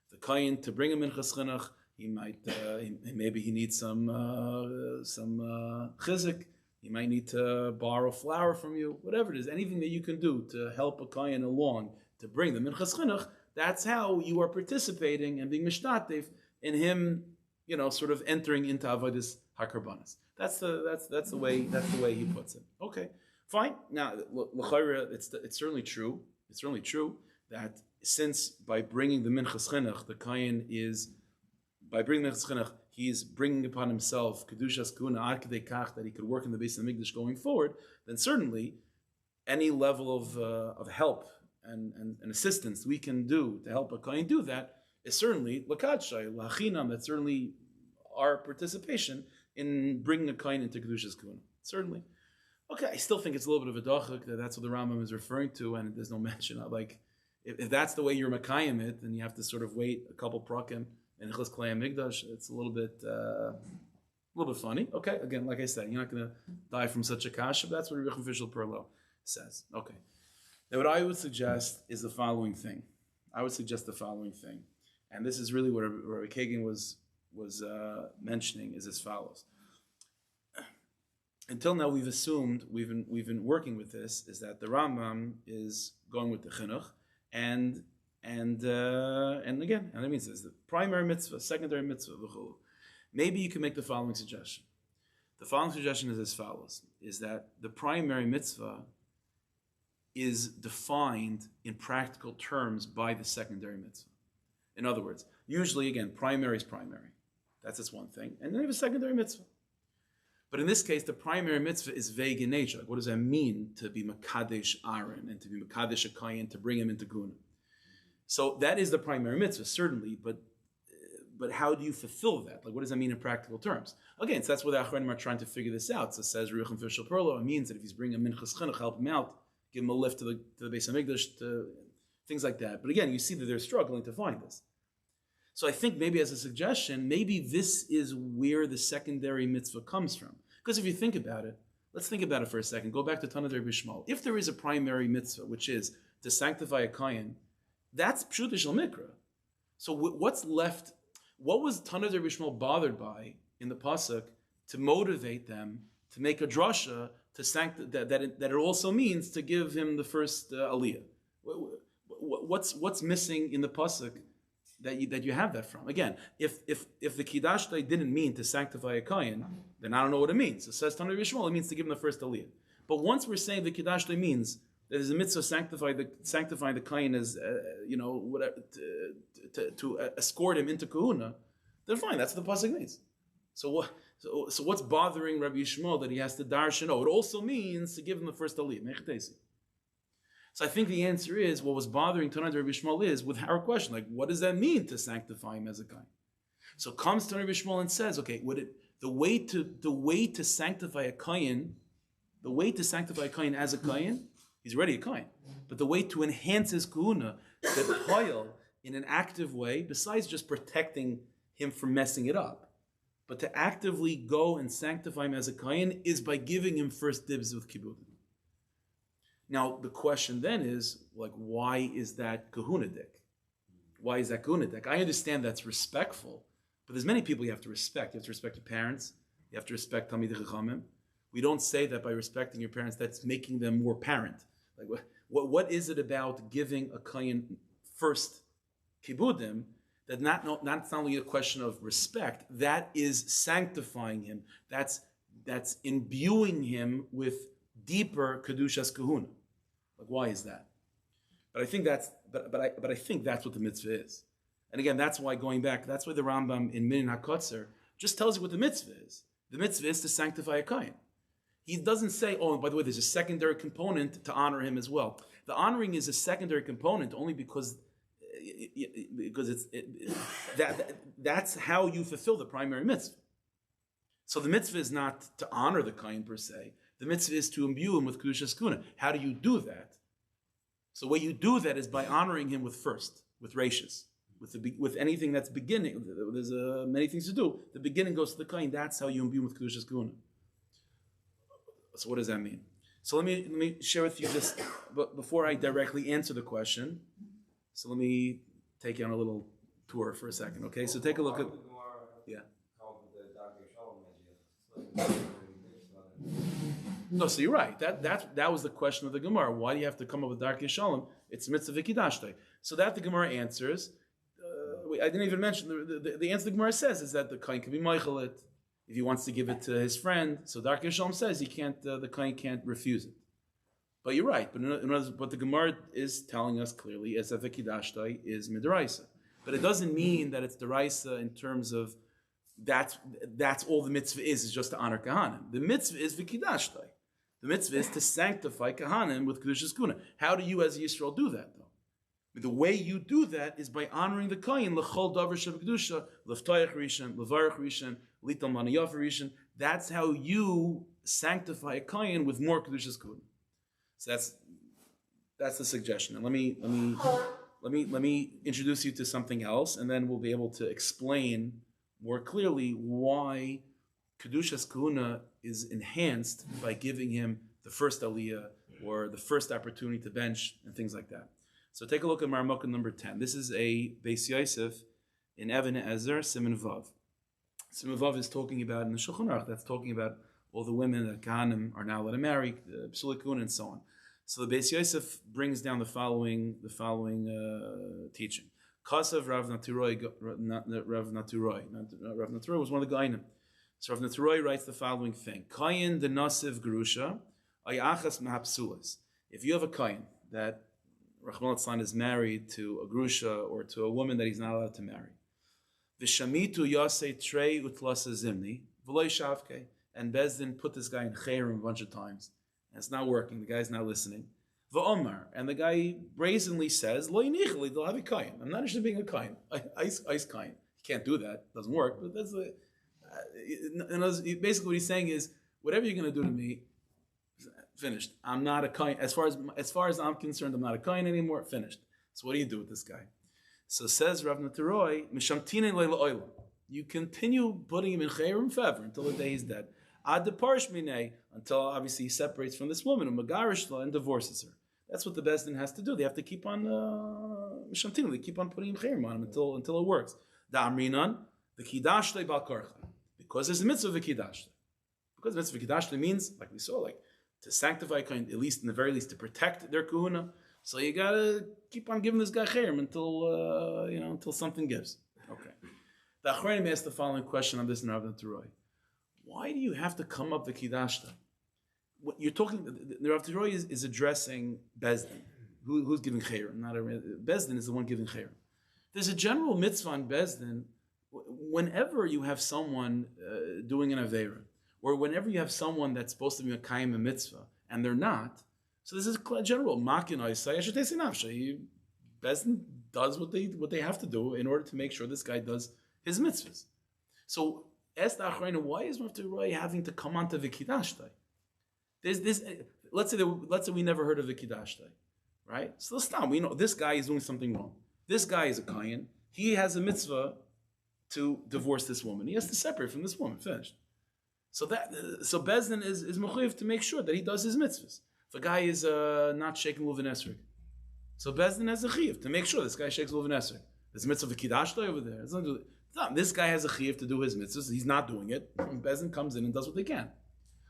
The Kohen to bring him in Chinuch, he might maybe he needs some chizik. He might need to borrow flour from you. Whatever it is, anything that you can do to help a Kohen along to bring them in Chinuch. That's how you are participating and being mishtatev in him. Sort of entering into avodas hakarbanas. That's the way he puts it. Okay, fine. Now, l'chayra, it's certainly true. It's certainly true that since by bringing the minchas chinuch, the Kohen is, by bringing the minchas chinuch, he's bringing upon himself kedushas kuna ad kedei kach, that he could work in the Beis HaMikdash going forward, then certainly any level of help and assistance we can do to help a Kohen do that is certainly lakadshay, lachinam, that's certainly our participation in bringing a Kohen into kedushas kuna. Certainly. Okay, I still think it's a little bit of a dachuk, that's what the Rambam is referring to, and there's no mention of, if that's the way you're Makayim it, then you have to sort of wait a couple prakim in Chos Klei HaMikdash. It's a little bit funny. Okay, again, like I said, you're not going to die from such a kasha, but that's what Rebbe Fishel Perlo says. Okay. Now what I would suggest is the following thing. And this is really what Rabbi Kagan was mentioning, is as follows. Until now, we've assumed, we've been working with this, is that the Rambam is going with the chinuch, and again, and that means there's the primary mitzvah, secondary mitzvah, v'chulu. Maybe you can make the following suggestion. The following suggestion is as follows: is that the primary mitzvah is defined in practical terms by the secondary mitzvah. In other words, usually, again, primary is primary. That's just one thing, and then you have a secondary mitzvah. But in this case, the primary mitzvah is vague in nature. What does that mean to be Makadesh Aaron and to be Makadesh a Kohen, to bring him into Guna? So that is the primary mitzvah, certainly, but how do you fulfill that? What does that mean in practical terms? Again, so that's where the Achronim are trying to figure this out. So it says, Ruchim Fishel Perlo, it means that if he's bringing a Minchas Chinuch, help him out, give him a lift to the Beis HaMikdash, to things like that. But again, you see that they're struggling to find this. So I think maybe as a suggestion, maybe this is where the secondary mitzvah comes from. Because if you think about it, let's think about it for a second. Go back to Tanad Rebbe Shmuel. If there is a primary mitzvah, which is to sanctify a Kohen, that's Pshut Shel Mikra. So what's left? What was Tanad Rebbe Shmuel bothered by in the pasuk to motivate them to make a drasha to that it also means to give him the first aliyah? What's missing in the pasuk that you have that from? Again, if the Kiddushtay didn't mean to sanctify a Kohen, then I don't know what it means. It says Tanur Yishmael, it means to give him the first aliyah. But once we're saying the Kiddushtay means that there's a mitzvah sanctifying the Kohen as whatever, to escort him into Kahuna, then fine, that's what the pasuk means. So what's bothering Rabbi Yishmael that he has to darshan? Oh, it also means to give him the first aliyah. So I think the answer is, what was bothering Tanad Rabbi Shmuel is, with our question, what does that mean to sanctify him as a Kohen? So comes Tanad Rabbi Shmuel and says, okay, the way to sanctify a Kohen, as a Kohen, he's already a Kohen, but the way to enhance his Kahuna, the Koyel, in an active way, besides just protecting him from messing it up, but to actively go and sanctify him as a Kohen is by giving him first dibs with Kibbutz. Now, the question then is, why is that kahunadik? Why is that kahunadik? I understand that's respectful, but there's many people you have to respect. You have to respect your parents. You have to respect Talmidei Chachamim. We don't say that by respecting your parents, that's making them more parent. What is it about giving a kohen first kibudim That not only a question of respect, that is sanctifying him. That's imbuing him with deeper kedushas kahuna. Like, why is that? But I think that's I think that's what the mitzvah is. And again, that's why going back, that's why the Rambam in Minin HaKotzer just tells you what the mitzvah is. The mitzvah is to sanctify a Kohen. He doesn't say, oh, by the way, there's a secondary component to honor him as well. The honoring is a secondary component only because that's how you fulfill the primary mitzvah. So the mitzvah is not to honor the Kohen per se. The mitzvah is to imbue him with Kedushas Kuna. How do you do that? So the way you do that is by honoring him with Rashis. With anything that's beginning, there's many things to do. The beginning goes to the Kohen. That's how you imbue with Kedushas Kuna. So what does that mean? So let me share with you this, but before I directly answer the question, so let me take you on a little tour for a second, okay? So take a look at, yeah. No, so you're right. That was the question of the Gemara. Why do you have to come up with Darkei Shalom? It's mitzvah v'kidashtei. So that the Gemara answers. I didn't even mention the answer the Gemara says is that the Kohen can be meichelet if he wants to give it to his friend. So Darkei Shalom says he can't. The Kohen can't refuse it. But you're right. But in other words, what the Gemara is telling us clearly is that the kidashtei is midraisa. But it doesn't mean that it's deraisa in terms of that's all the mitzvah is just to honor kahanim. The mitzvah is v'kidashtei. The mitzvah is to sanctify kahanim with kedushas kuna. How do you as a Yisrael do that though? The way you do that is by honoring the kohen l'chol davar sheb'kedusha, l'ftayach rishon, l'varach rishon, lital maniyaf rishon. That's how you sanctify a kohen with more kedushas kuna. So that's the suggestion. And let me introduce you to something else, and then we'll be able to explain more clearly why kedushas kuna is enhanced by giving him the first aliyah or the first opportunity to bench and things like that. So take a look at Marmukah number 10. This is a Beis Yosef in Even Ezer, Siman Vav. Siman Vav is talking about, in the Shulchan Aruch, that's talking about all the women that Kahanim are now allowed to marry, the Psulah Kuna, and so on. So the Beis Yosef brings down the following teaching. Kasav Rav Naturoi. Rav Naturoi was one of the Gainim. So Rav Naturoi writes the following thing: Kayin the Nasiv Gerusha Ayachas Mahapsulas. If you have a Kayin that Rachman Litzlan is married to a Grusha or to a woman that he's not allowed to marry, V'shamitu Yasei Trei Utlasa Zimni V'loy Shavke, and Bezdin put this guy in Chayrim a bunch of times, and it's not working. The guy's not listening. V'omar, and the guy brazenly says, Lo Yinichli Del Havi Kayin. I'm not interested in being a Kayin. Ice Kayin. He can't do that. Doesn't work. But that's basically what he's saying is, whatever you're going to do to me, finished. I'm not a Kayin. As far as I'm concerned, I'm not a Kayin anymore. Finished. So what do you do with this guy? So says Rav Naturoi, Mishamtine Leila Oilam. You continue putting him in Chayrim forever until the day he's dead. Ad de Parish Minei, until obviously he separates from this woman, and divorces her. That's what the Bezdin has to do. They have to keep on Mishamtine. They keep on putting him Chayrim on him until it works. Da Amrinan, the Kidashtei Bal Karcha. Because there's a mitzvah of the Kidashtei. Because the mitzvah of Kidashtei means, like we saw, to sanctify, at least in the very least, to protect their kahuna. So you gotta keep on giving this guy chayrim until something gives. Okay. The Achronim asked the following question on this in Rav Naturoi: why do you have to come up the kidashta? What you're talking, the Rav Naturoi is addressing Bezdin, who's giving chayrim. Not Bezdin is the one giving chayrim. There's a general mitzvah on Bezdin. Whenever you have someone doing an aveira, or whenever you have someone that's supposed to be a kaim a mitzvah and they're not, so this is a general makin oisai. Bezdin does what they have to do in order to make sure this guy does his mitzvahs. So ask the Achrayna, why is Rav Naturoi having to come onto the kidashtei? There's this. Let's say we never heard of the kidashtei, right? So let's stop. We know this guy is doing something wrong. This guy is a kayin. He has a mitzvah to divorce this woman. He has to separate from this woman. Finished. So Bezdin is mechuyev to make sure that he does his mitzvahs. If a guy is not shaking lulav and esrog, so Bezdin has a chiyuv to make sure this guy shakes lulav and esrog. There's a mitzvah of kidashtei over there. This guy has a chiyuv to do his mitzvahs. He's not doing it. Bezdin comes in and does what they can.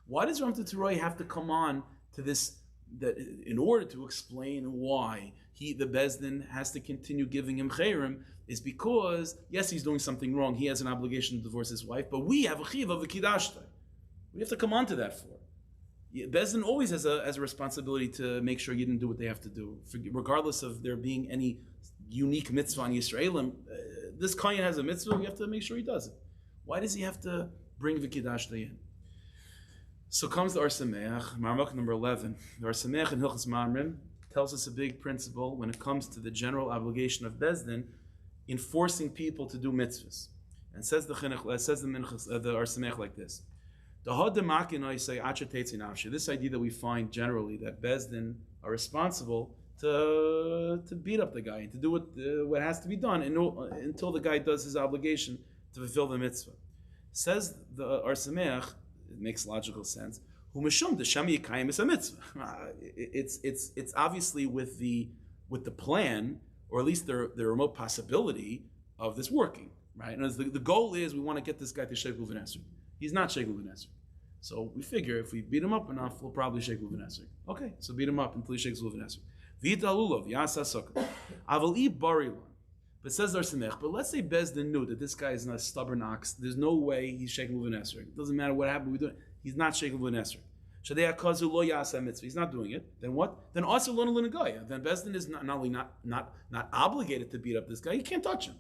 Why does Rav Naturoi have to come on to this that in order to explain why the Bezdin has to continue giving him chayrim is because, yes, he's doing something wrong. He has an obligation to divorce his wife, but we have a chiv of the kidashtai. We have to come on to that for. Bezdin always has a responsibility to make sure you didn't do what they have to do, regardless of there being any unique mitzvah on Yisraelim. This Cohen has a mitzvah, we have to make sure he does it. Why does he have to bring the kidashtai in? So comes the Or Sameach, Marmuk number 11. The Or Sameach in Hilchos Mamrim tells us a big principle when it comes to the general obligation of Bezdin in forcing people to do mitzvahs. And says the Or Sameach like this. This idea that we find generally that Bezdin are responsible to beat up the guy and to do what has to be done until the guy does his obligation to fulfill the mitzvah. Says the Or Sameach, it makes logical sense. It's obviously with the plan, or at least the remote possibility of this working, right? And the goal is we want to get this guy to Sheikh Luvinesser. He's not Sheikh Luvinesser. So we figure if we beat him up enough, we'll probably Sheikh Luvinesser. Okay, so beat him up until he shakes Luvinesser. V'ita lulav yasa sukkah. Avali barilan. But says Or Sameach, but let's say Bezdin knew that this guy is not a stubborn ox. There's no way he's Sheikh Luvinesser. It doesn't matter what happened. He's not Sheikh Luvinesser. He's not doing it. Then what? Then also Then Bezdin is not only not obligated to beat up this guy. You can't touch him.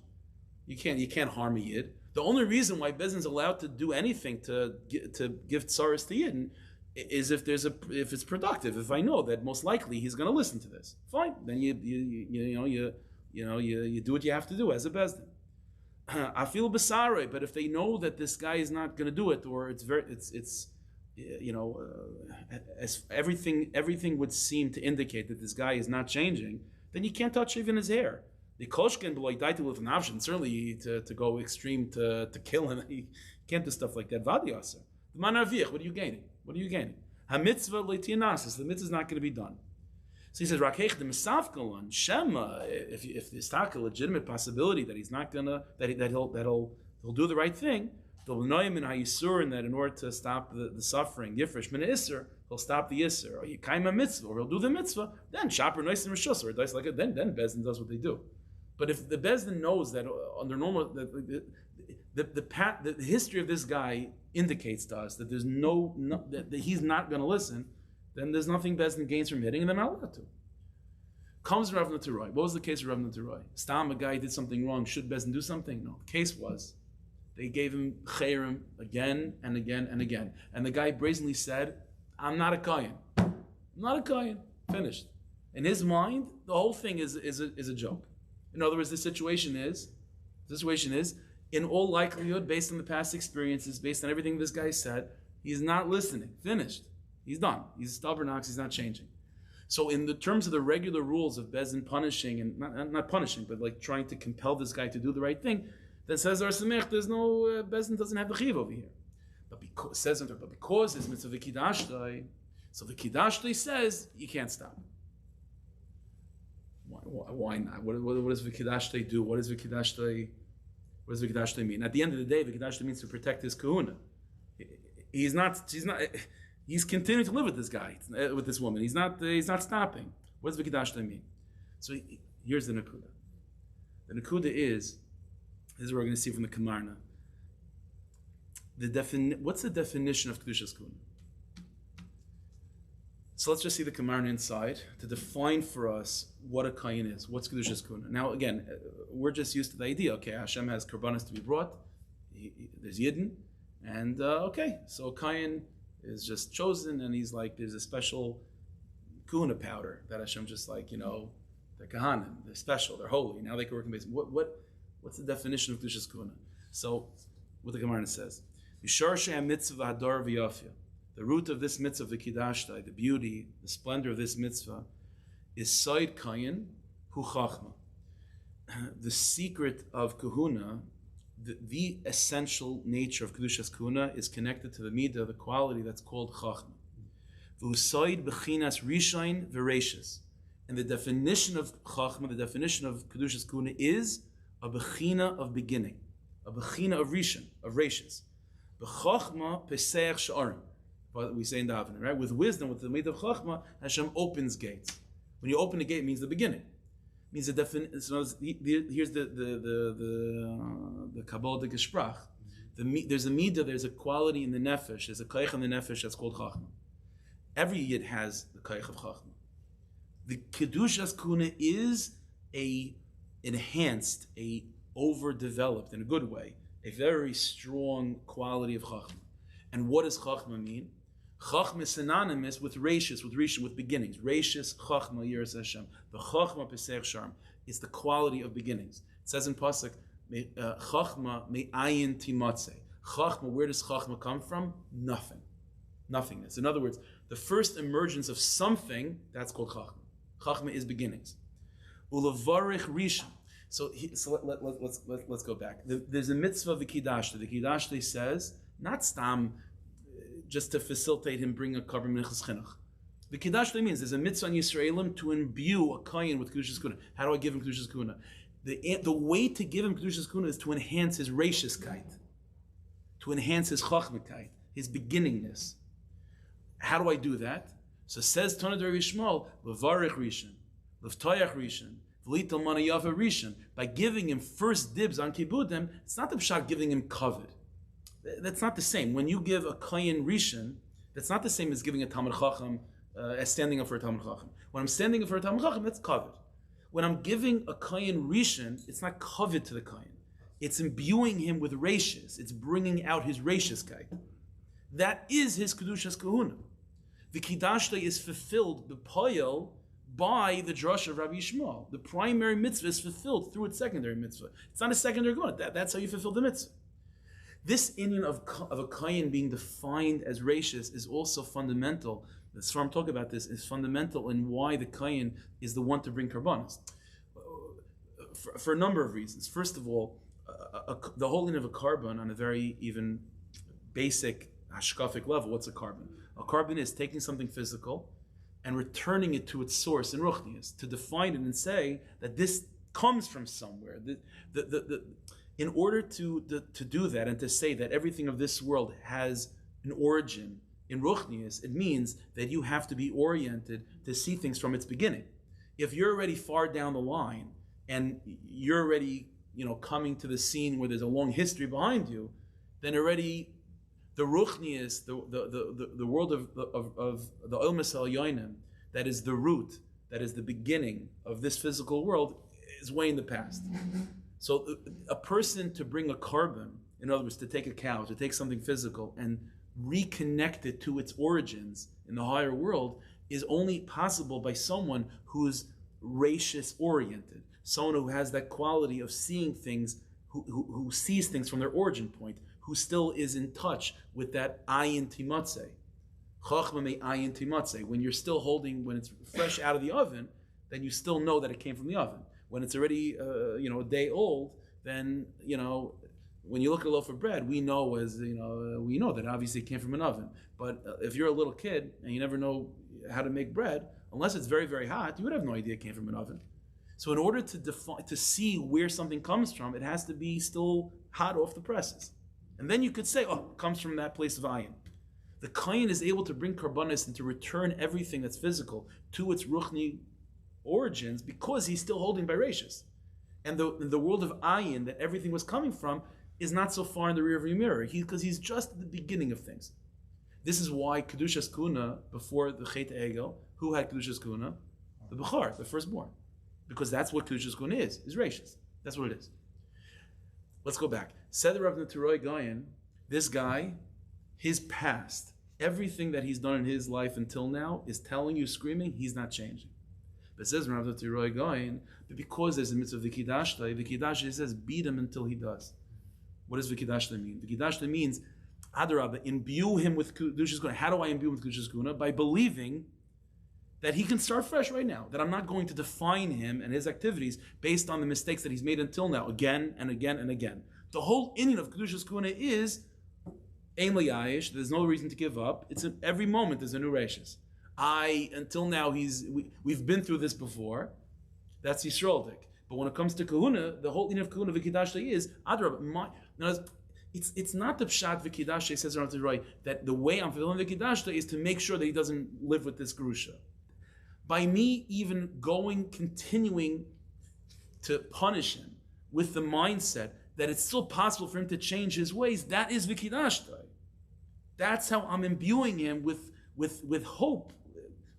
You can't harm a yid. The only reason why Bezdin is allowed to do anything to give tsaris to yidden is if it's productive. If I know that most likely he's going to listen to this, fine. Then you do what you have to do as a Bezdin. I feel besare, but if they know that this guy is not going to do it, or as everything would seem to indicate that this guy is not changing, then you can't touch even his hair. The koshken below daiti with an option, certainly to go extreme to kill him, you can't do stuff like that. Vadiasa. The manavich, what are you gaining? What are you gaining? Ha-mitzvah le'tianasis, the mitzvah is not going to be done. So he says, Rakech the misafkalan shema. If there's a legitimate possibility that he's not gonna that he'll do the right thing, the l'noyim in hayisur, and that in order to stop the suffering, yifresh min isser, he'll stop the isser, or yikaim a mitzvah, or he'll do the mitzvah. Then shaper nois and rishus, or dice like it. Then Bezdin does what they do. But if the Bezdin knows that under normal the history of this guy indicates to us that there's that he's not going to listen, then there's nothing Bezdin gains from hitting, and they're not allowed to. Comes Rav Nataroi. What was the case of Rav Nataroi? Stam, a guy did something wrong. Should Bezdin do something? No. The case was they gave him chayrim again and again and again, and the guy brazenly said, "I'm not a Cohen. I'm not a Cohen." Finished. In his mind, the whole thing is a joke. In other words, the situation is, in all likelihood, based on the past experiences, based on everything this guy said, he's not listening. Finished. He's done. He's stubborn ox. He's not changing. So in the terms of the regular rules of Bezdin punishing, and not punishing, but like trying to compel this guy to do the right thing, then says Or Sameach, there's no, Bezdin doesn't have the chiv over here. But because it's mitzvah v'kidashtai, so the kidashtai says you can't stop. Why not? What does v'kidashtai do? What does v'kidashtai mean? At the end of the day, v'kidashtai means to protect his kahuna. He's continuing to live with this guy, with this woman. He's not stopping. What does v'kidashtai mean? So here's the nakuda. The nakuda is, this is what we're going to see from the Kamarna. What's the definition of kedushas kahuna? So let's just see the Kamarna inside to define for us what a Cohen is. What's kedushas kahuna? Now again, we're just used to the idea. Okay, Hashem has karbanos to be brought. There's Yidden, and okay, so Cohen is just chosen, and he's like, there's a special kahuna powder that Hashem just like, they're kahanim, they're special, they're holy. Now they can work in base. What's the definition of kedushas kahuna? So what the Kamarna says, Yishar she'am mitzvah hadar v'yafya. The root of this mitzvah, the kidashtai, the beauty, the splendor of this mitzvah, is Said Kayin Hu Chachma. The secret of kahuna, the essential nature of kedushas kahuna, is connected to the midah, the quality that's called Chachma. V'hu Said Bechinas Rishain V'Reishis. And the definition of Chachma, the definition of kedushas kahuna, is a bechina of beginning, a bechina of Rishon, of Reishis. B'Chachma Peseach Sha'arim. We say in Davening, right? With wisdom, with the mitzvah of Chachma, Hashem opens gates. When you open a gate, it means the beginning. means here's the Kabbalic Gesprach. There's a midah, there's a quality in the nefesh, there's a koich in the nefesh that's called chachma. Every yid has the koich of chachma. The kedushas kuna is a enhanced, a overdeveloped, in a good way, a very strong quality of chachma. And what does chachma mean? Chachma is synonymous with reishis, with rishon, with beginnings. Reishis, chachma, yiras Hashem. The chachma pesach sharm is the quality of beginnings. It says in pasuk, chachma me'ayin timatze. Chachma, where does chachma come from? Nothing. Nothingness. In other words, the first emergence of something, that's called chachma. Chachma is beginnings. Ulavarich rishon. So let's go back. There's a mitzvah of the Kiddashta. The Kiddashta says, not stam, just to facilitate him bring a korban minchas chinuch. The Kiddashta means there's a mitzvah on Yisraelim to imbue a Cohen with Kedushas Kuna. How do I give him Kedushas Kuna? The way to give him Kedushas Kuna is to enhance his reisheskeit, to enhance his chachmekkeit, his beginningness. How do I do that? So says Tana Rav Yishmael, levarich rishon, levtoyach rishon, v'lital manayava rishon. By giving him first dibs on kibudim, it's not the pshat giving him kavod. That's not the same. When you give a kohen rishon, that's not the same as giving a talmid chacham, as standing up for a talmid chacham. When I'm standing up for a talmid chacham, that's kavod. When I'm giving a kohen rishon, it's not kavod to the kohen. It's imbuing him with reishis. It's bringing out his reisheskeit. That is his kedushas kahuna. The kiddashta is fulfilled, the poyel, by the drush of Rabbi Yishmael. The primary mitzvah is fulfilled through its secondary mitzvah. It's not a secondary kahuna. That's how you fulfill the mitzvah. This inyan of a kohen being defined as reishis is also fundamental. The Sfarim talk about this, is fundamental in why the kohen is the one to bring karbanos. For a number of reasons. First of all, the whole inyan of a carbon on a very even basic hashkafic level. What's a carbon? A carbon is taking something physical and returning it to its source in ruchnius, to define it and say that this comes from somewhere. In order to do that and to say that everything of this world has an origin in ruchnius, it means that you have to be oriented to see things from its beginning. If you're already far down the line and you're already coming to the scene where there's a long history behind you, then already the ruchnius, the world of the olmas elyonim, that is the root, that is the beginning of this physical world, is way in the past. So a person to bring a carbon, in other words, to take a cow, to take something physical and reconnect it to its origins in the higher world, is only possible by someone who's reishis oriented, someone who has that quality of seeing things, who sees things from their origin point, who still is in touch with that ayin timatze. Chachma me ayin timatze. When you're still holding, when it's fresh out of the oven, then you still know that it came from the oven. When it's already a day old, then when you look at a loaf of bread, we know that obviously it came from an oven. But if you're a little kid and you never know how to make bread, unless it's very, very hot, you would have no idea it came from an oven. So in order to see where something comes from, it has to be still hot off the presses. And then you could say, oh, it comes from that place of ayin. The kohen is able to bring karbanis and to return everything that's physical to its ruchni origins because he's still holding by reishis. And the world of ayin that everything was coming from is not so far in the rearview mirror, because he's just at the beginning of things. This is why Kedushas Kuna, before the Chet Egel, who had Kedushas Kuna? The Bechar, the firstborn. Because that's what Kedushas Kuna is reishis. That's what it is. Let's go back. Said the Rav Neturoi Gayan, this guy, his past, everything that he's done in his life until now is telling you, screaming, he's not changing. But says Rav Neturoi Gayan, but because there's a mitzvah of the Kiddashta says, beat him until he does. What does Vikidashta mean? Vikidashta means, Adarabah, imbue him with Kedushas Kuna. How do I imbue him with Kedushas Kuna? By believing that he can start fresh right now, that I'm not going to define him and his activities based on the mistakes that he's made until now, again and again and again. The whole inyan of Kedushas Kuna is, Ein Liyayish, there's no reason to give up. Every moment there's a new reishis. Until now, we've been through this before. That's Yisraeldik. But when it comes to kahuna, the whole inyan of kahuna Vikidashta is, Adrabah, it's not the pshat Vikidashta, says Rav Neturoi, that the way I'm fulfilling Vikidashta is to make sure that he doesn't live with this grusha. By me even continuing to punish him with the mindset that it's still possible for him to change his ways, that is vikidashtai. That's how I'm imbuing him with hope,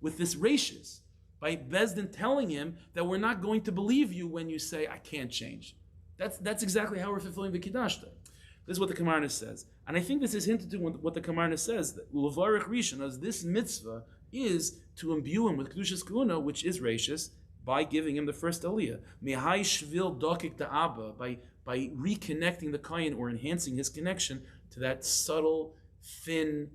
with this rachis, by Bezdin telling him that we're not going to believe you when you say, I can't change. That's exactly how we're fulfilling vikidashtai. This is what the Kamarna says. And I think this is hinted to what the Kamarna says, that Levarich Rishon, as this mitzvah is to imbue him with Kedushas Kahuna, which is rachis, by giving him the first aliyah. Mihai shvil dokik da Abba, by reconnecting the Cohen or enhancing his connection to that subtle, thin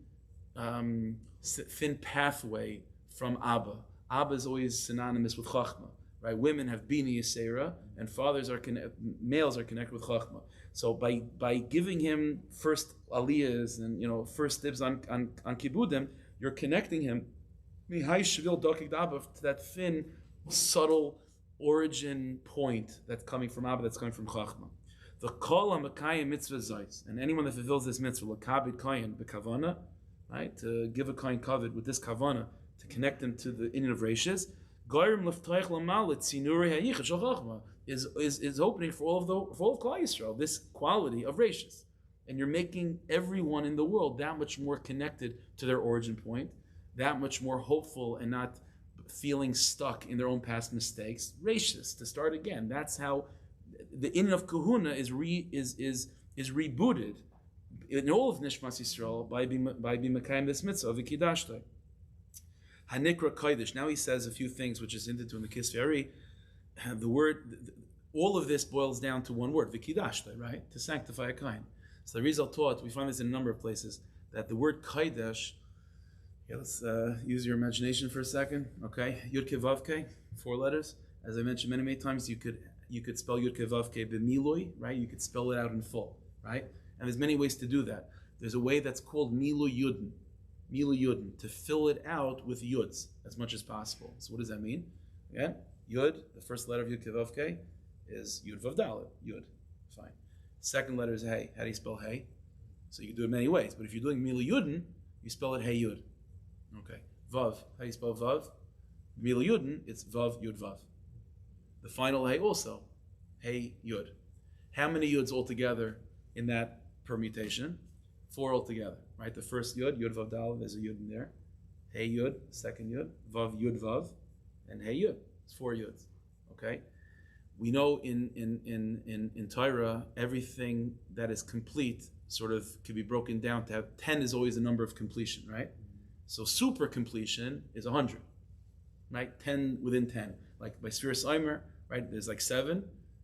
pathway from Abba. Abba is always synonymous with Chachma, right? Women have Bina Yisera, and males are connected with Chachma. So by giving him first aliyahs and first dibs on kibudim, you're connecting him Mihai shvil dokik da Abba to that thin, subtle origin point that's coming from Abba, that's coming from Chachma. The kol hamakayim mitzvah zayis, and anyone that fulfills this mitzvah, l'kabid kohen b'kavana, right, to give a kohen kavod with this kavana, to connect them to the inyan of rachis, goyim l'ftoich l'mal l'tzinuri hayichad shel chachma, is opening for all of Klal Yisrael this quality of rachis, and you're making everyone in the world that much more connected to their origin point, that much more hopeful and not feeling stuck in their own past mistakes. Rachis, to start again. That's how the inyan of kahuna is rebooted in all of Nishmas Yisrael by being Mekayim this mitzvah of Vikidashtai. Hanikra Kodesh. Now he says a few things which is hinted to in the Kisveri. The word, all of this boils down to one word, Vikidashtai, right? To sanctify a Kohen. So the Rizal taught, we find this in a number of places, that the word Kodesh, let's use your imagination for a second. Okay, Yud Ke Vav Ke, 4 letters. As I mentioned many times, you could spell Yud Ke Vav Ke b'milui, right? You could spell it out in full, right? And there's many ways to do that. There's a way that's called Milu Yudin, to fill it out with Yuds as much as possible. So what does that mean? Again, Yud, the first letter of Yud Ke Vav Ke is Yud Vav Dalet, Yud. Fine. Second letter is Hey. How do you spell Hey? So you can do it many ways, but if you're doing Milu Yudin, you spell it Hey Yud. Okay. Vav. How do you spell Vav? Milu Yudin, it's Vav Yud Vav. The final Hey also, Hey Yud. How many Yuds altogether in that permutation? 4 altogether, right? The first Yud, Yud Vav Dalet, there's a Yud in there. Hey Yud, second Yud, Vav Yud Vav, and Hey Yud. It's 4 Yuds. Okay. We know in Torah everything that is complete sort of can be broken down to have 10 is always the number of completion, right? So super completion is 100, right? 10 within 10. Like by Sfiras Eimer, right? There's like 7,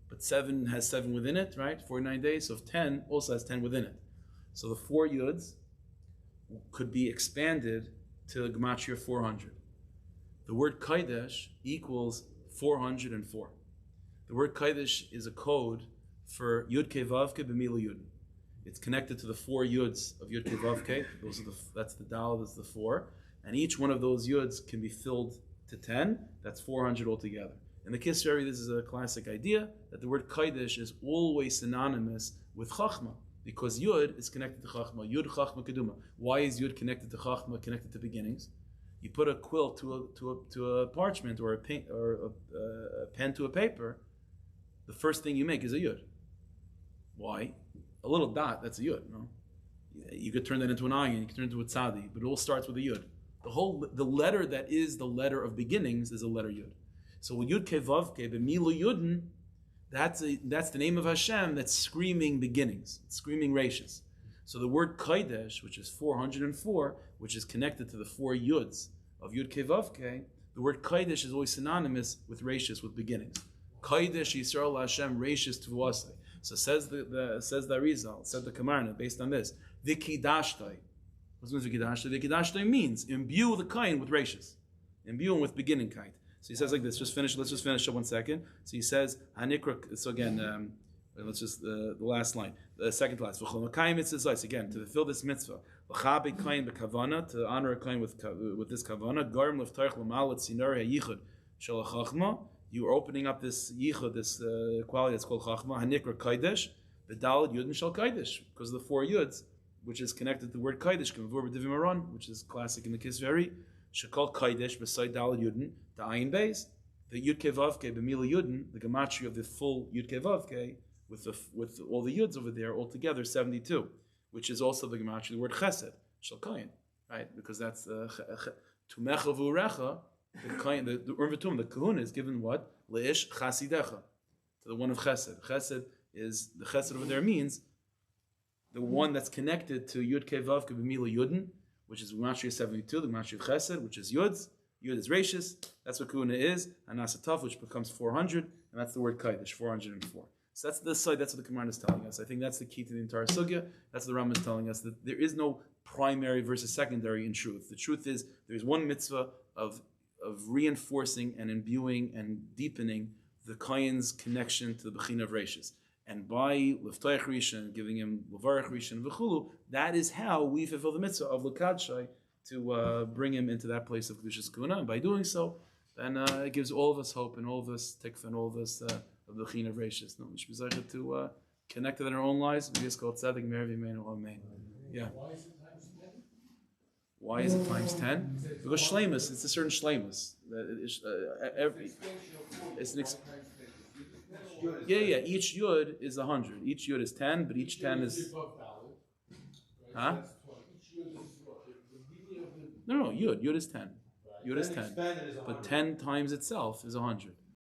but 7 has 7 within it, right? 49 days. So 10 also has 10 within it. So the 4 Yuds could be expanded to the Gematria 400. The word Kodesh equals 404. The word Kodesh is a code for Yud Ke Vav Ke b'Milu Yud. It's connected to the 4 Yuds of Yud Ke Vav Ke. That's the Dal, that's the 4. And each one of those Yuds can be filled to 10. That's 400 altogether. In the Kisveri, this is a classic idea that the word Kodesh is always synonymous with Chachma, because Yud is connected to Chachma. Yud Chachma Keduma. Why is Yud connected to Chachma, connected to beginnings? You put a quill to a parchment or a pen to a paper, the first thing you make is a Yud. Why? A little dot, that's a Yud. No? You could turn that into an ayin, you could turn it into a tzadi, but it all starts with a Yud. The letter that is the letter of beginnings is a letter Yud. So Yud Ke Vav Ke b'Milu Yudin, that's the name of Hashem that's screaming beginnings, it's screaming rachis. So the word Kodesh, which is 404, which is connected to the 4 Yuds of Yud Ke Vav Ke, the word Kodesh is always synonymous with rachis, with beginnings. Kodesh Yisrael Hashem rachis tuvasei. So says the Arizal, said the Kamarna, based on this, Vikidashtai. What does Vikidashtai? Vikidashtai means imbue the kain with rachis, imbue him with beginning kain. So he says like this. Let's just finish up 1 second. So he says Hanikra. So again, let's just the last line, the second to last. Again, to fulfill this mitzvah, to honor a kain with this kavana. Garim leftarich l'mal etzinari hayichud shel chachma. You are opening up this yichud, this quality that's called chachma. Hanikra kodesh, the daled yudin shel kodesh, because of the 4 yuds, which is connected to the word kodesh, kavur b'divim aron, which is classic in the Kisveri. Shekol kodesh beside daled yudin, the ayin beis. the Yud Kei Vav Kei b'mila Yudin, the gematria of the full Yud Kei Vav Kei with all the Yuds over there altogether 72, which is also the gematria of the word Chesed Shel Cohen, right? Because that's Tumecha V'Urecha. The Cohen, the Urim V'Tumim, the Kahuna is given what? Leish Chasidecha, to the one of Chesed. Chesed is the Chesed over there means the one that's connected to Yud Kei Vav Kei b'mila Yudin, which is gematria 72, the gematria of Chesed, which is Yuds. Yud is Rashis, that's what Kahuna is, and Nasataf, which becomes 400, and that's the word Kaidish, 404. So that's the side, that's what the Gemara is telling us. I think that's the key to the entire sugya. That's what the Rambam is telling us, that there is no primary versus secondary in truth. The truth is, there's one mitzvah of reinforcing and imbuing and deepening the Kohen's connection to the Bechina of Rashis. And by Leftoich Rishon, giving him Levarach Rishon V'chulu, that is how we fulfill the mitzvah of Lekadshai, to bring him into that place of Kedushas Kuna, and by doing so, then it gives all of us hope and all of us tikva and all of us of the Chin of Rashis. No, we should be to connect it in our own lives. We just call it Tzedek Meir V'Meinu Amen. Yeah. Why is it times 10? Because shleimus, it's a certain shleimus. Each yud is 100. Each yud is 10, but each 10 is. Huh? No, yud is 10. Yud is 10. But 10 times itself is 100.